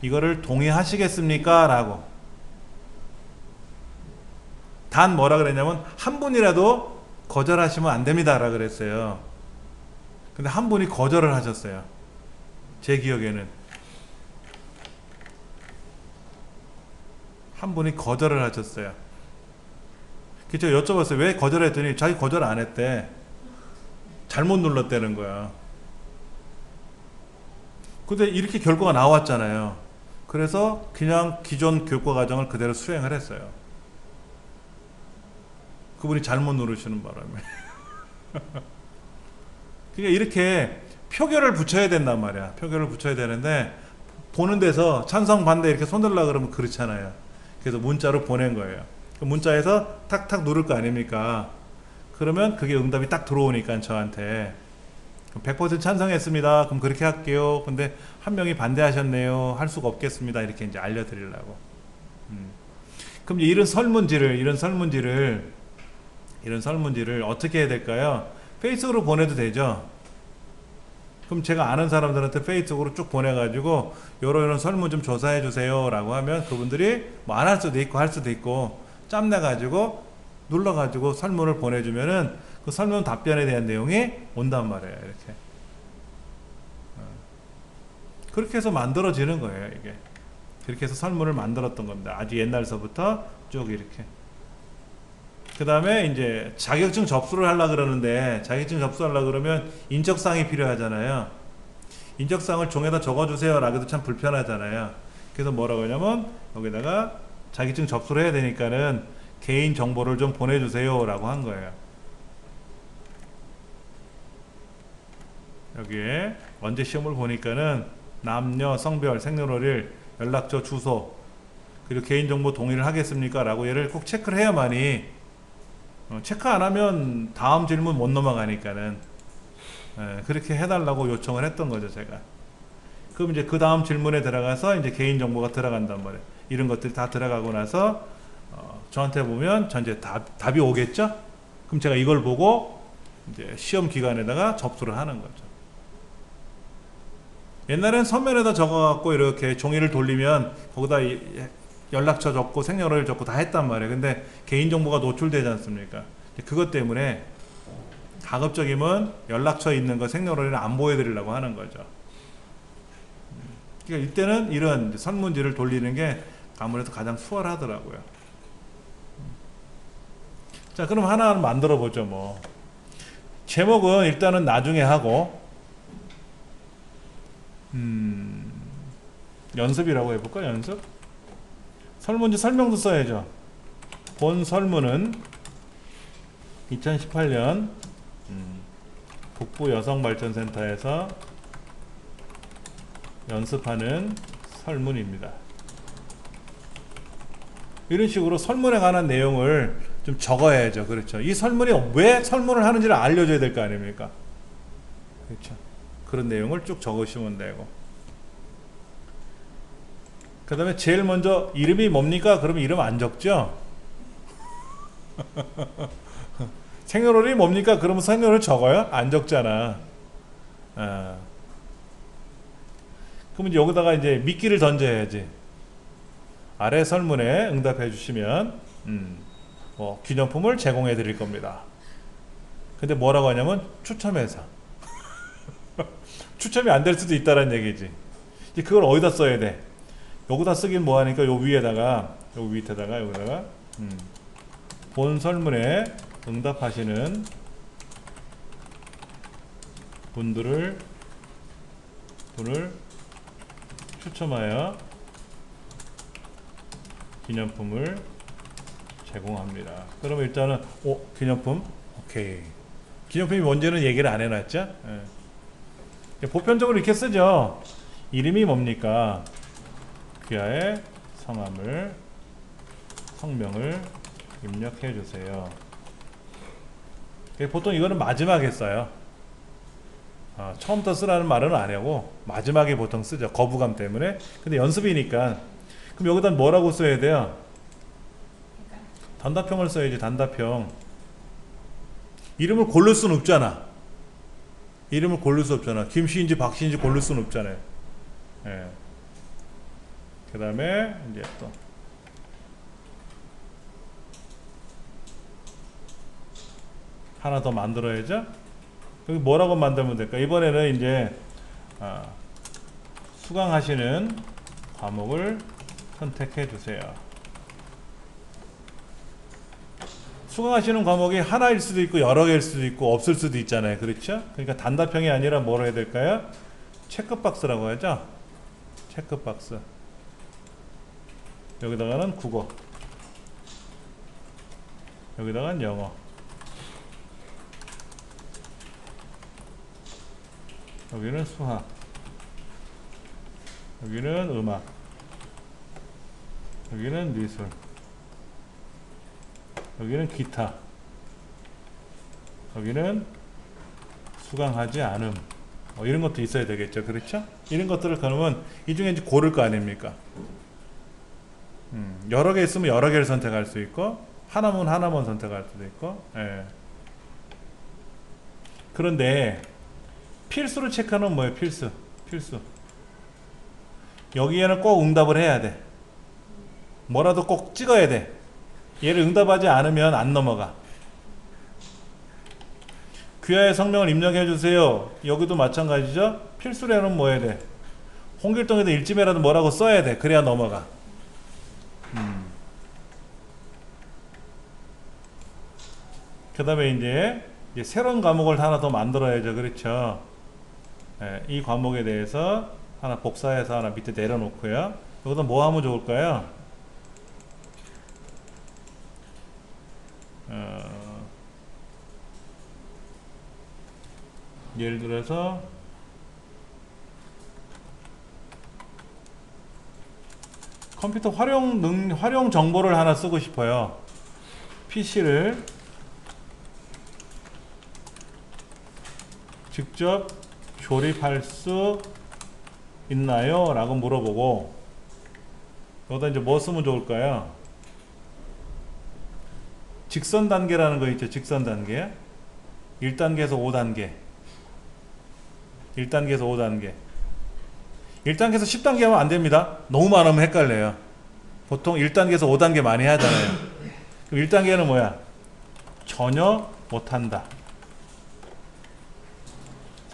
이거를 동의하시겠습니까? 라고. 단 뭐라 그랬냐면 한 분이라도 거절하시면 안 됩니다라 그랬어요. 근데 한 분이 거절을 하셨어요. 제 기억에는 한 분이 거절을 하셨어요. 그쵸? 여쭤봤어요. 왜 거절했더니 자기 거절 안 했대. 잘못 눌렀다는 거야. 근데 이렇게 결과가 나왔잖아요. 그래서 그냥 기존 교과 과정을 그대로 수행을 했어요. 그분이 잘못 누르시는 바람에. 그러니까 이렇게 표결을 붙여야 된단 말이야. 표결을 붙여야 되는데 보는 데서 찬성 반대 이렇게 손들라 그러면 그렇잖아요. 그래서 문자로 보낸 거예요. 문자에서 탁탁 누를 거 아닙니까? 그러면 그게 응답이 딱 들어오니까 저한테 100% 찬성했습니다. 그럼 그렇게 할게요. 근데 한 명이 반대하셨네요. 할 수가 없겠습니다. 이렇게 이제 알려드리려고. 그럼 이런 설문지를 어떻게 해야 될까요? 페이스북으로 보내도 되죠. 그럼 제가 아는 사람들한테 페이스북으로 쭉 보내가지고 요런 설문 좀 조사해 주세요 라고 하면 그분들이 뭐 안 할 수도 있고 할 수도 있고 짬내가지고 눌러가지고 설문을 보내주면은 그 설문 답변에 대한 내용이 온단 말이에요. 이렇게 그렇게 해서 만들어지는 거예요. 이게 그렇게 해서 설문을 만들었던 겁니다. 아주 옛날서부터 쭉 이렇게. 그 다음에 이제 자격증 접수를 하려고 그러는데 자격증 접수하려고 그러면 인적사항이 필요하잖아요. 인적사항을 종에다 적어주세요 라고도 참 불편하잖아요. 그래서 뭐라고 하냐면 여기다가 자격증 접수를 해야 되니까는 개인 정보를 좀 보내주세요 라고 한 거예요. 여기에 언제 시험을 보니까는 남녀, 성별, 생년월일, 연락처, 주소 그리고 개인정보 동의를 하겠습니까 라고 얘를 꼭 체크를 해야만이 체크 안 하면 다음 질문 못 넘어가니까는 그렇게 해달라고 요청을 했던 거죠 제가. 그럼 이제 그 다음 질문에 들어가서 이제 개인정보가 들어간단 말이에요. 이런 것들이 다 들어가고 나서 저한테 보면 전체 답이 오겠죠? 그럼 제가 이걸 보고 이제 시험 기간에다가 접수를 하는 거죠. 옛날엔 서면에다 적어갖고 이렇게 종이를 돌리면 거기다 연락처 적고 생년월일 적고 다 했단 말이에요. 근데 개인정보가 노출되지 않습니까? 그것 때문에 가급적이면 연락처 있는 거 생년월일을 안 보여드리려고 하는 거죠. 그러니까 이때는 이런 설문지를 돌리는 게 아무래도 가장 수월하더라고요. 자, 그럼 하나 만들어 보죠. 뭐 제목은 일단은 나중에 하고 연습이라고 해볼까? 연습? 설문지 설명도 써야죠. 본 설문은 2018년 북부 여성발전센터에서 연습하는 설문입니다. 이런 식으로 설문에 관한 내용을 좀 적어야죠. 그렇죠. 이 설문이 왜 설문을 하는지를 알려줘야 될 거 아닙니까? 그렇죠. 그런 내용을 쭉 적으시면 되고. 그 다음에 제일 먼저 이름이 뭡니까? 그러면 이름 안 적죠? 생년월일이 뭡니까? 그러면 생년월일 적어요? 안 적잖아. 그럼 이제 여기다가 이제 미끼를 던져야지. 아래 설문에 응답해 주시면 뭐 기념품을 제공해 드릴 겁니다. 근데 뭐라고 하냐면 추첨해서 추첨이 안 될 수도 있다는 얘기지. 이제 그걸 어디다 써야 돼? 여기다 쓰긴 뭐하니까 요 위에다가 요 밑에다가 여기다가 본 설문에 응답하시는 분을 추첨하여 기념품을 제공합니다. 그러면 일단은 기념품 오케이. 기념품이 뭔지는 얘기를 안 해놨죠. 보편적으로 이렇게 쓰죠. 이름이 뭡니까? 귀하의 성명을 입력해 주세요. 보통 이거는 마지막에 써요. 처음부터 쓰라는 말은 안 하고 마지막에 보통 쓰죠. 거부감 때문에. 근데 연습이니까. 그럼 여기다 뭐라고 써야 돼요? 단답형을 써야지. 단답형. 이름을 고를 수는 없잖아. 이름을 고를 수 없잖아. 김씨인지 박씨인지 고를 수는 없잖아요. 예. 그 다음에 이제 또 하나 더 만들어야죠. 여기 뭐라고 만들면 될까? 이번에는 이제 수강하시는 과목을 선택해 주세요. 수강하시는 과목이 하나일 수도 있고 여러 개일 수도 있고 없을 수도 있잖아요. 그렇죠? 그러니까 단답형이 아니라 뭐로 해야 될까요? 체크박스라고 하죠. 체크박스. 여기다가는 국어, 여기다가는 영어, 여기는 수학, 여기는 음악, 여기는 미술, 여기는 기타, 여기는 수강하지 않음. 이런 것도 있어야 되겠죠. 그렇죠? 이런 것들을 그러면 이 중에 이제 고를 거 아닙니까? 여러 개 있으면 여러 개를 선택할 수 있고, 하나면 하나만 선택할 수도 있고, 예. 그런데 필수로 체크하는 뭐예요? 필수. 여기에는 꼭 응답을 해야 돼. 뭐라도 꼭 찍어야 돼. 얘를 응답하지 않으면 안 넘어가. 귀하의 성명을 입력해 주세요. 여기도 마찬가지죠. 필수로는 뭐 해야 돼? 홍길동에도 일집에라도 뭐라고 써야 돼. 그래야 넘어가. 그 다음에 이제 새로운 과목을 하나 더 만들어야죠. 그렇죠? 예, 이 과목에 대해서 하나 복사해서 하나 밑에 내려놓고요. 여기다 뭐 하면 좋을까요? 예를 들어서 컴퓨터 활용 정보를 하나 쓰고 싶어요. PC를 직접 조립할 수 있나요? 라고 물어보고, 여기다 이제 뭐 쓰면 좋을까요? 직선 단계라는 거 있죠. 직선 단계. 1단계에서 5단계. 1단계에서 5단계. 1단계에서 10단계 하면 안 됩니다. 너무 많으면 헷갈려요. 보통 1단계에서 5단계 많이 하잖아요. 그럼 1단계는 뭐야? 전혀 못한다.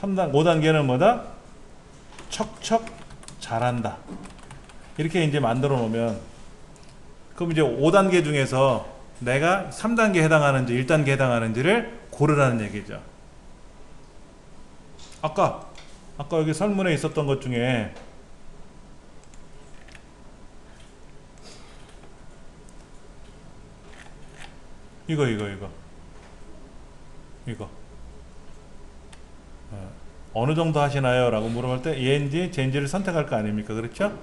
5단계는 뭐다? 척척 잘한다. 이렇게 이제 만들어 놓으면, 그럼 이제 5단계 중에서 내가 3단계에 해당하는지 1단계에 해당하는지를 고르라는 얘기죠. 아까 여기 설문에 있었던 것 중에 이거 어느 정도 하시나요? 라고 물어볼 때 얘인지 쟤인지를 선택할 거 아닙니까? 그렇죠?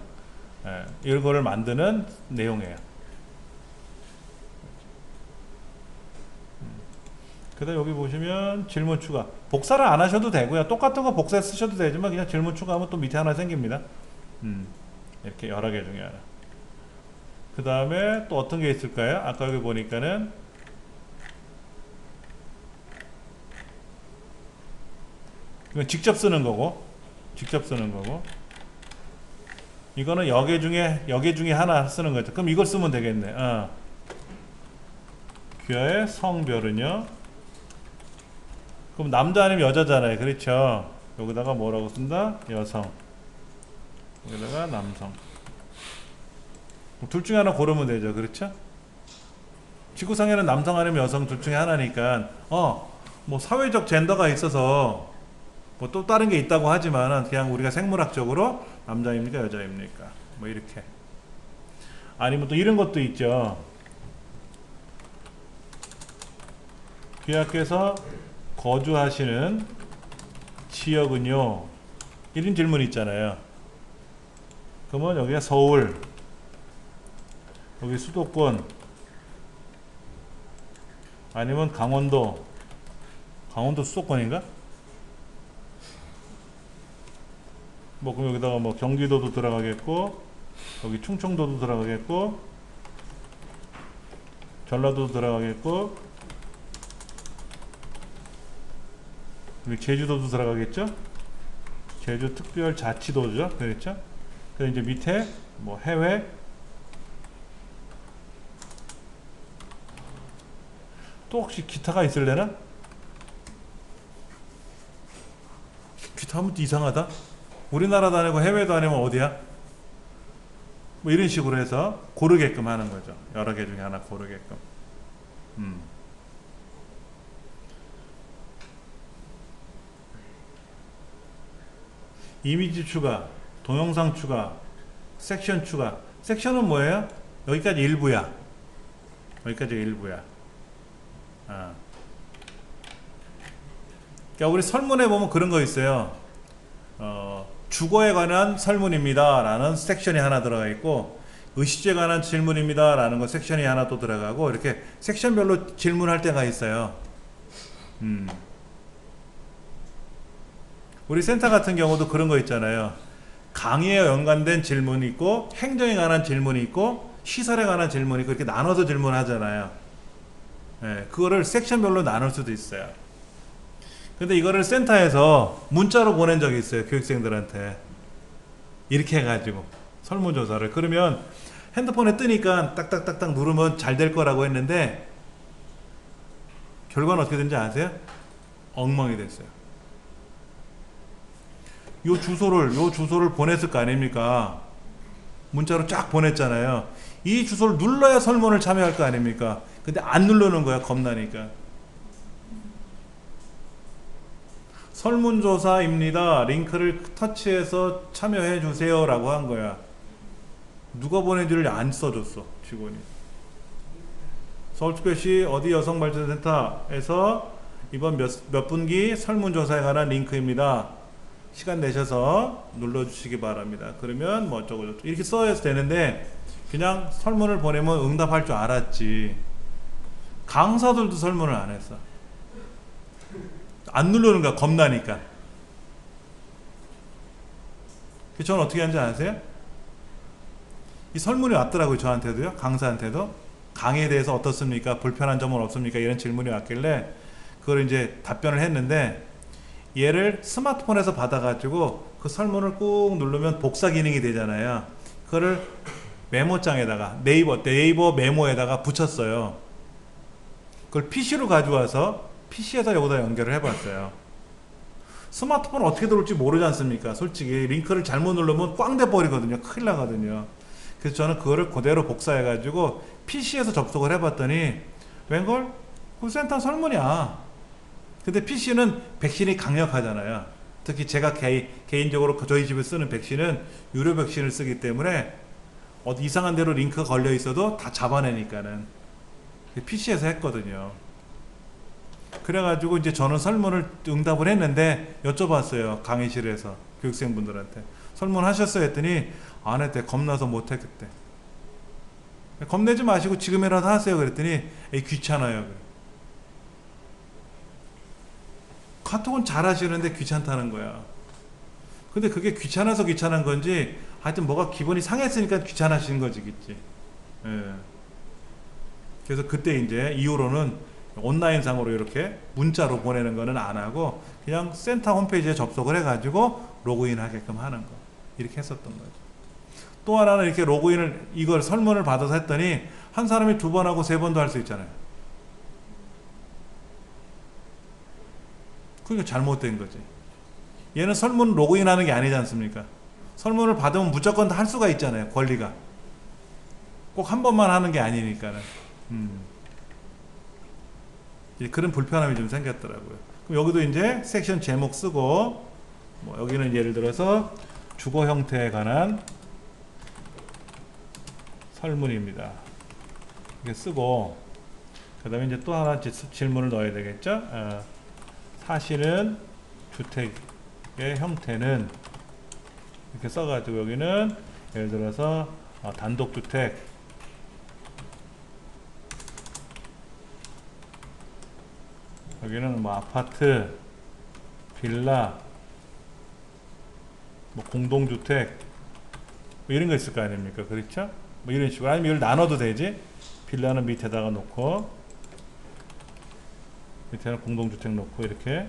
이거를 만드는 내용이에요. 그 다음 여기 보시면 질문 추가. 복사를 안 하셔도 되고요. 똑같은 거 복사해 쓰셔도 되지만 그냥 질문 추가하면 또 밑에 하나 생깁니다. 이렇게 여러 개 중에 하나. 그 다음에 또 어떤 게 있을까요? 아까 여기 보니까는 이건 직접 쓰는 거고, 이거는 여개 중에 하나 쓰는 거죠. 그럼 이걸 쓰면 되겠네. 귀하의 성별은요? 그럼 남자 아니면 여자잖아요. 그렇죠? 여기다가 뭐라고 쓴다? 여성. 여기다가 남성. 둘 중에 하나 고르면 되죠. 그렇죠? 지구상에는 남성 아니면 여성 둘 중에 하나니까 뭐 사회적 젠더가 있어서 뭐 또 다른 게 있다고 하지만 그냥 우리가 생물학적으로 남자입니까 여자입니까 뭐 이렇게. 아니면 또 이런 것도 있죠. 귀하께서 거주하시는 지역은요, 이런 질문이 있잖아요. 그러면 여기가 서울, 여기 수도권, 아니면 강원도 수도권인가? 뭐 그럼 여기다가 뭐 경기도도 들어가겠고, 여기 충청도도 들어가겠고, 전라도도 들어가겠고, 여기 제주도도 들어가겠죠? 제주특별자치도죠, 그렇죠? 그래서 이제 밑에 뭐 해외, 또 혹시 기타가 있을래나? 기타 하면 이상하다. 우리나라도 아니고 해외도 아니면 어디야? 뭐 이런 식으로 해서 고르게끔 하는 거죠. 여러 개 중에 하나 고르게끔. 이미지 추가, 동영상 추가, 섹션 추가. 섹션은 뭐예요? 여기까지 일부야. 여기까지 일부야. 그러니까 우리 설문에 보면 그런 거 있어요. 주거에 관한 설문입니다 라는 섹션이 하나 들어가 있고, 의식주에 관한 질문입니다 라는 거 섹션이 하나 또 들어가고, 이렇게 섹션별로 질문할 때가 있어요. 우리 센터 같은 경우도 그런 거 있잖아요. 강의에 연관된 질문이 있고, 행정에 관한 질문이 있고, 시설에 관한 질문이 있고, 이렇게 나눠서 질문하잖아요. 네, 그거를 섹션별로 나눌 수도 있어요. 근데 이거를 센터에서 문자로 보낸 적이 있어요. 교육생들한테. 이렇게 해가지고 설문조사를. 그러면 핸드폰에 뜨니까 딱딱딱딱 누르면 잘 될 거라고 했는데, 결과는 어떻게 된지 아세요? 엉망이 됐어요. 요 주소를 보냈을 거 아닙니까? 문자로 쫙 보냈잖아요. 이 주소를 눌러야 설문을 참여할 거 아닙니까? 근데 안 누르는 거야. 겁나니까. 설문조사입니다. 링크를 터치해서 참여해 주세요 라고 한 거야. 누가 보내지를 안 써줬어. 직원이. 서울특별시 어디 여성발전센터에서 이번 몇 분기 설문조사에 관한 링크입니다. 시간 내셔서 눌러주시기 바랍니다. 그러면 뭐 어쩌고저쩌고 이렇게 써야 되는데, 그냥 설문을 보내면 응답할 줄 알았지. 강사들도 설문을 안 했어. 안 누르는 거야. 겁나니까. 저는 어떻게 하는지 아세요? 이 설문이 왔더라고요. 저한테도요. 강사한테도. 강의에 대해서 어떻습니까? 불편한 점은 없습니까? 이런 질문이 왔길래 그걸 이제 답변을 했는데, 얘를 스마트폰에서 받아가지고 그 설문을 꾹 누르면 복사 기능이 되잖아요. 그거를 메모장에다가 네이버 메모에다가 붙였어요. 그걸 PC로 가져와서 PC에서 여기다 연결을 해봤어요. 스마트폰 어떻게 들어올지 모르지 않습니까? 솔직히 링크를 잘못 누르면 꽝 돼버리거든요. 큰일 나거든요. 그래서 저는 그거를 그대로 복사해가지고 PC에서 접속을 해봤더니, 웬걸? 그 센터 설문이야. 근데 PC는 백신이 강력하잖아요. 특히 제가 개인적으로 저희 집에 쓰는 백신은 유료 백신을 쓰기 때문에 어디 이상한 데로 링크가 걸려 있어도 다 잡아내니까는. PC에서 했거든요. 그래가지고 이제 저는 설문을 응답을 했는데, 여쭤봤어요. 강의실에서 교육생분들한테 설문하셨어요 했더니 안 했대. 겁나서 못했겠대. 겁내지 마시고 지금이라도 하세요 그랬더니, 에이 귀찮아요. 카톡은 잘 하시는데 귀찮다는 거야. 근데 그게 귀찮아서 귀찮은 건지, 하여튼 뭐가 기분이 상했으니까 귀찮아지는 거지, 그치? 예. 그래서 그때 이제 이후로는 온라인상으로 이렇게 문자로 보내는 거는 안 하고, 그냥 센터 홈페이지에 접속을 해가지고 로그인 하게끔 하는 거. 이렇게 했었던 거죠. 또 하나는 이렇게 로그인을, 이걸 설문을 받아서 했더니, 한 사람이 2번 하고 3번도 할 수 있잖아요. 그게 잘못된 거지. 얘는 설문 로그인 하는 게 아니지 않습니까? 설문을 받으면 무조건 다 할 수가 있잖아요. 권리가. 꼭 한 번만 하는 게 아니니까는. 그런 불편함이 좀 생겼더라고요. 그럼 여기도 이제 섹션 제목 쓰고, 뭐 여기는 예를 들어서 주거 형태에 관한 설문입니다. 이렇게 쓰고, 그 다음에 이제 또 하나 질문을 넣어야 되겠죠? 사실은 주택의 형태는, 이렇게 써가지고 여기는 예를 들어서 단독주택, 여기는 뭐 아파트, 빌라, 뭐 공동주택, 뭐 이런 거 있을 거 아닙니까? 그렇죠? 뭐 이런 식으로. 아니면 이걸 나눠도 되지? 빌라는 밑에다가 놓고, 밑에는 공동주택 놓고, 이렇게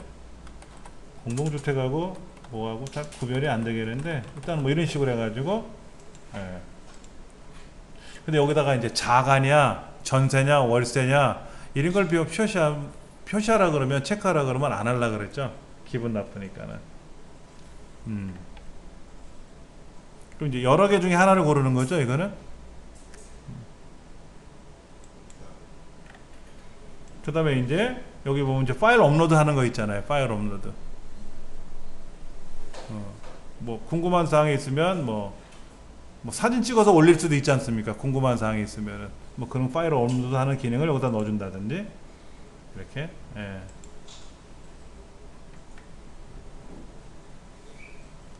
공동주택하고 뭐하고 잘 구별이 안 되겠는데, 일단 뭐 이런 식으로 해가지고, 예. 근데 여기다가 이제 자가냐 전세냐 월세냐 이런 걸 표시하라 그러면, 체크하라 그러면 안 하려 그랬죠. 기분 나쁘니까는. 그럼 이제 여러 개 중에 하나를 고르는 거죠, 이거는. 그 다음에 이제 여기 보면 이제 파일 업로드 하는 거 있잖아요. 파일 업로드. 뭐 궁금한 사항이 있으면 뭐 사진 찍어서 올릴 수도 있지 않습니까? 궁금한 사항이 있으면은 뭐 그런 파일 업로드 하는 기능을 여기다 넣어준다든지 이렇게. 예.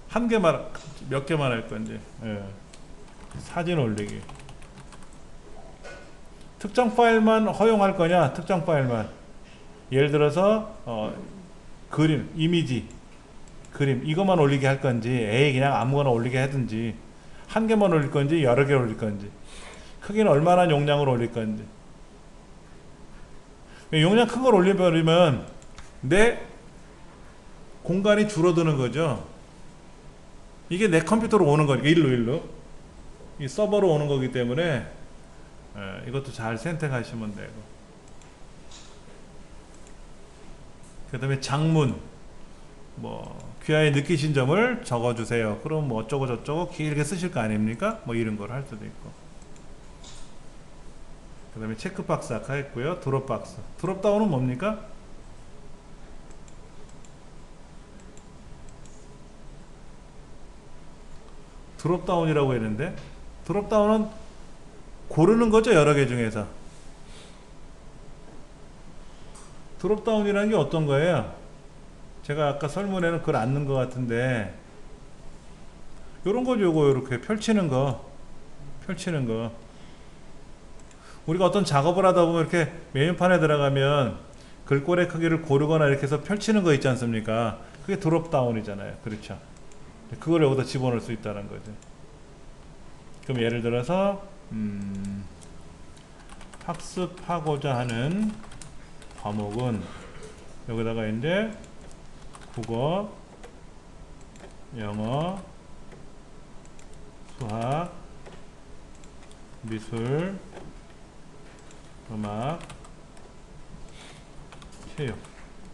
한 개만, 몇 개만 할 건지. 예. 사진 올리기. 특정 파일만 허용할 거냐? 특정 파일만. 예를 들어서 그림, 이미지, 그림 이것만 올리게 할 건지, 에이 그냥 아무거나 올리게 하든지, 한 개만 올릴 건지 여러 개 올릴 건지, 크기는 얼마나 용량을 올릴 건지. 용량 큰 걸 올려버리면 내 공간이 줄어드는 거죠. 이게 내 컴퓨터로 오는 거니까 일로 이 서버로 오는 거기 때문에 이것도 잘 선택하시면 되고. 그 다음에 장문, 뭐 귀하에 느끼신 점을 적어주세요. 그럼 뭐 어쩌고 저쩌고 길게 쓰실 거 아닙니까? 뭐 이런 걸 할 수도 있고. 그 다음에 체크박스 아까 했고요. 드롭박스. 드롭다운은 뭡니까? 드롭다운이라고 했는데, 드롭다운은 고르는 거죠, 여러 개 중에서. 드롭다운이라는 게 어떤 거예요? 제가 아까 설문에는 그걸 안 넣은 것 같은데, 요런 거죠. 요거 이렇게 펼치는 거. 우리가 어떤 작업을 하다 보면 이렇게 메뉴판에 들어가면 글꼴의 크기를 고르거나 이렇게 해서 펼치는 거 있지 않습니까? 그게 드롭다운이잖아요. 그렇죠. 그걸 여기다 집어넣을 수 있다는 거죠. 그럼 예를 들어서 학습하고자 하는 과목은 여기다가 이제 국어, 영어, 수학, 미술, 음악, 체육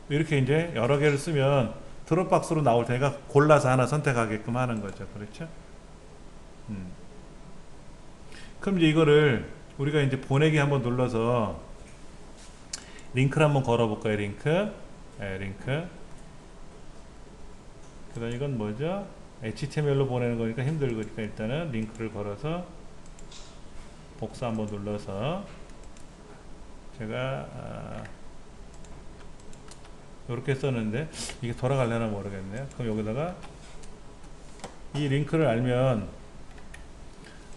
이렇게 이제 여러 개를 쓰면 드롭박스로 나올 테니까 골라서 하나 선택하게끔 하는 거죠. 그렇죠? 그럼 이제 이거를 우리가 이제 보내기 한번 눌러서 링크를 한번 걸어볼까요? 링크. 링크. 그 다음 이건 뭐죠? HTML로 보내는 거니까 힘들으니까 일단은 링크를 걸어서 복사 한번 눌러서 제가 이렇게 썼는데 이게 돌아갈려나 모르겠네요. 그럼 여기다가 이 링크를 알면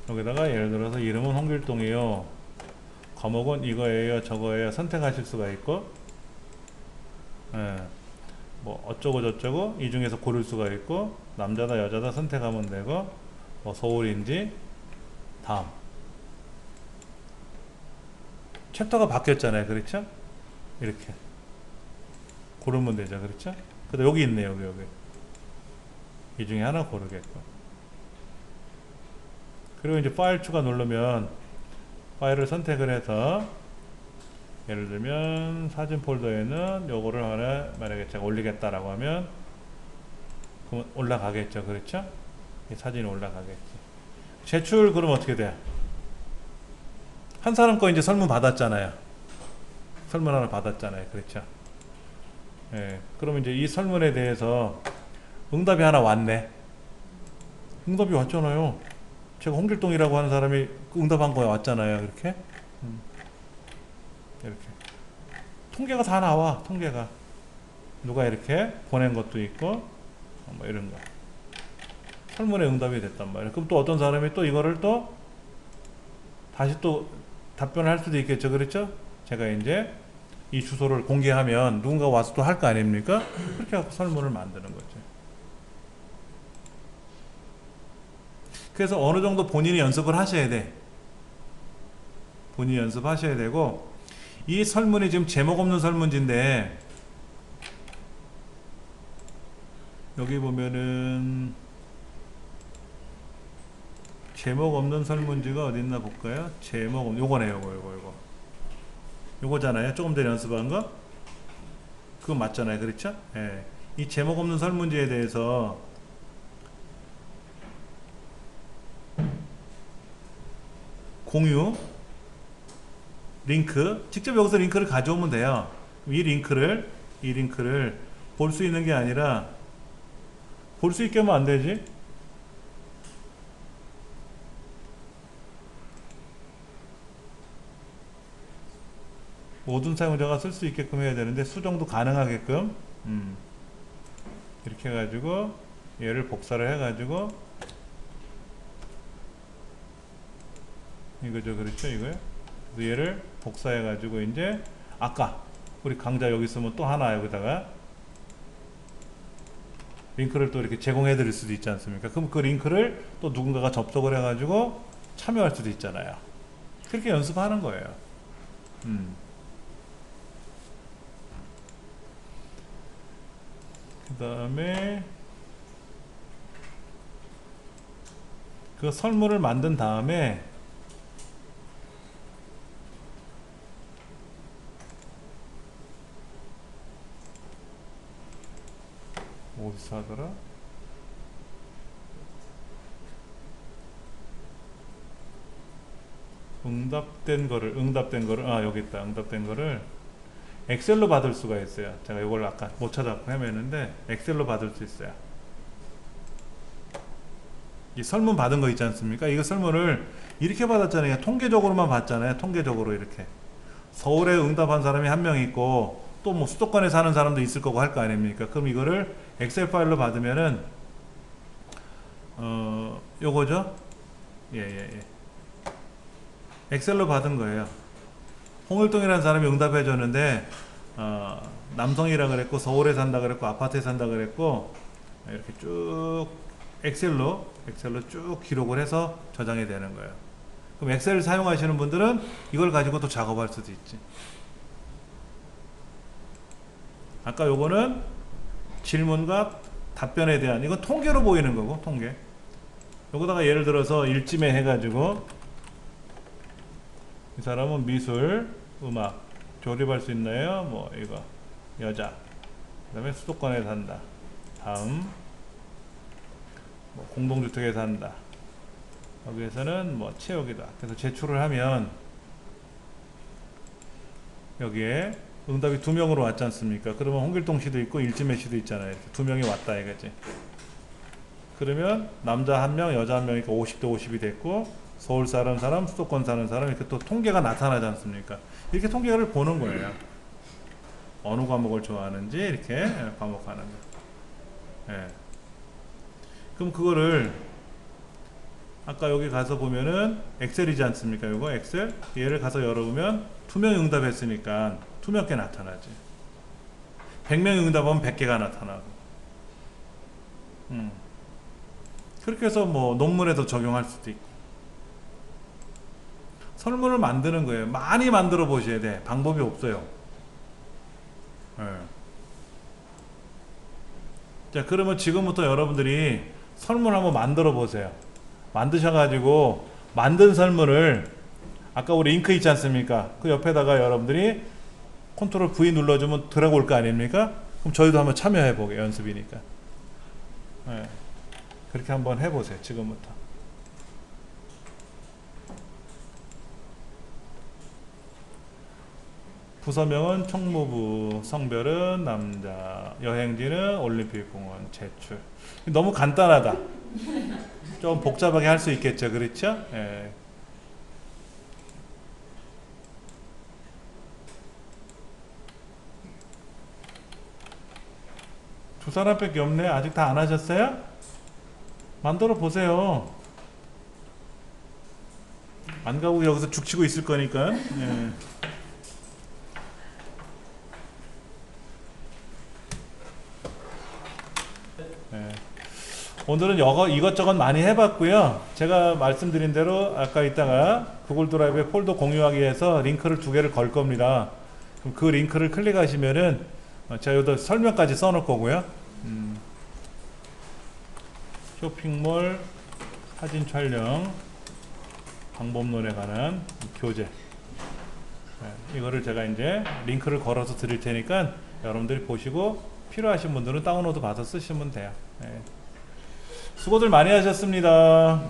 여기다가 예를 들어서 이름은 홍길동이요, 과목은 이거예요 저거예요 선택하실 수가 있고, 뭐 어쩌고 저쩌고 이 중에서 고를 수가 있고, 남자다 여자다 선택하면 되고, 뭐 서울인지 다음 챕터가 바뀌었잖아요. 그렇죠? 이렇게 고르면 되죠. 그렇죠? 근데 여기 있네요. 여기 이 중에 하나 고르겠고. 그리고 이제 파일 추가 누르면 파일을 선택을 해서 예를 들면 사진 폴더에는 요거를 하나 만약에 제가 올리겠다라고 하면 그럼 올라가겠죠. 그렇죠? 이 사진이 올라가겠죠. 제출 그럼 어떻게 돼요? 한 사람 거 이제 설문 받았잖아요. 설문 하나 받았잖아요. 그렇죠? 예. 그러면 이제 이 설문에 대해서 응답이 하나 왔네. 응답이 왔잖아요. 제가 홍길동이라고 하는 사람이 응답한 거에 왔잖아요. 이렇게. 이렇게. 통계가 다 나와. 통계가. 누가 이렇게 보낸 것도 있고, 뭐 이런 거. 설문에 응답이 됐단 말이에요. 그럼 또 어떤 사람이 또 이거를 또 다시 또 답변을 할 수도 있겠죠. 그렇죠? 제가 이제 이 주소를 공개하면 누군가 와서 또 할 거 아닙니까? 그렇게 해서 설문을 만드는 거죠. 그래서 어느 정도 본인이 연습을 하셔야 돼. 본인이 연습하셔야 되고, 이 설문이 지금 제목 없는 설문지인데, 여기 보면은 제목 없는 설문지가 어디 있나 볼까요? 제목, 요거네요. 요거잖아요. 조금 전에 연습한 거? 그거 맞잖아요. 그렇죠? 예. 이 제목 없는 설문지에 대해서 공유 링크, 직접 여기서 링크를 가져오면 돼요. 이 링크를 볼 수 있는 게 아니라 볼 수 있게 하면 안 되지. 모든 사용자가 쓸 수 있게끔 해야 되는데 수정도 가능하게끔 이렇게 해가지고 얘를 복사를 해가지고 이거죠, 그렇죠, 이거요. 그래서 얘를 복사해가지고 이제 아까 우리 강좌 여기 있으면 또 하나 여기다가 링크를 또 이렇게 제공해 드릴 수도 있지 않습니까? 그럼 그 링크를 또 누군가가 접속을 해가지고 참여할 수도 있잖아요. 그렇게 연습하는 거예요. 그 다음에 그 설문을 만든 다음에 어디서 하더라? 응답된 거를 아 여기 있다. 응답된 거를 엑셀로 받을 수가 있어요. 제가 이걸 아까 못 찾았고 헤매는데 엑셀로 받을 수 있어요. 이 설문 받은 거 있지 않습니까? 이거 설문을 이렇게 받았잖아요. 통계적으로만 받잖아요. 통계적으로 이렇게 서울에 응답한 사람이 한 명 있고 또 뭐 수도권에 사는 사람도 있을 거고 할 거 아닙니까? 그럼 이거를 엑셀 파일로 받으면은 요거죠? 예. 엑셀로 받은 거예요. 홍일동이라는 사람이 응답해 줬는데 남성이라 그랬고 서울에 산다 그랬고 아파트에 산다 그랬고 이렇게 쭉 엑셀로 쭉 기록을 해서 저장이 되는 거예요. 그럼 엑셀을 사용하시는 분들은 이걸 가지고 또 작업할 수도 있지. 아까 요거는 질문과 답변에 대한 이건 통계로 보이는 거고 통계. 요거다가 예를 들어서 일지매 해가지고 이 사람은 미술, 음악 조립할 수 있나요? 뭐 이거 여자. 그 다음에 수도권에 산다. 다음 뭐 공동주택에 산다. 여기에서는 뭐 체육이다. 그래서 제출을 하면 여기에 응답이 2명으로 왔지 않습니까? 그러면 홍길동 씨도 있고 일지매 씨도 있잖아요. 이렇게 2명이 왔다 이거지. 그러면 남자 1명, 여자 1명이니까 50대 50이 됐고 서울 사는 사람, 수도권 사는 사람 이렇게 또 통계가 나타나지 않습니까? 이렇게 통계를 보는 거예요. 어느 과목을 좋아하는지 이렇게 과목하는 거. 예. 그럼 그거를 아까 여기 가서 보면은 엑셀이지 않습니까? 이거 엑셀 얘를 가서 열어보면 2명 응답했으니까 2명 나타나지. 100명 응답하면 100개가 나타나고. 그렇게 해서 뭐 논문에도 적용할 수도 있고. 설문을 만드는 거예요. 많이 만들어 보셔야 돼. 방법이 없어요. 네. 자, 그러면 지금부터 여러분들이 설문 한번 만들어 보세요. 만드셔가지고 만든 설문을 아까 우리 잉크 있지 않습니까? 그 옆에다가 여러분들이 컨트롤 V 눌러주면 들어올 거 아닙니까? 그럼 저희도 한번 참여해 보게 연습이니까. 네. 그렇게 한번 해보세요. 지금부터. 부서명은 총무부, 성별은 남자, 여행지는 올림픽공원, 제출. 너무 간단하다. 좀 복잡하게 할 수 있겠죠, 그렇죠? 예. 두 사람밖에 없네. 아직 다 안 하셨어요? 만들어 보세요. 안 가고 여기서 죽치고 있을 거니까. 예. 오늘은 이것저것 많이 해봤고요. 제가 말씀드린 대로 아까 이따가 구글 드라이브에 폴더 공유하기 위해서 링크를 2개를 걸 겁니다. 그럼 그 링크를 클릭하시면은 제가 여기다 설명까지 써놓을 거고요. 쇼핑몰 사진 촬영 방법론에 관한 교재. 이거를 제가 이제 링크를 걸어서 드릴 테니까 여러분들이 보시고 필요하신 분들은 다운로드 받아 쓰시면 돼요. 수고들 많이 하셨습니다.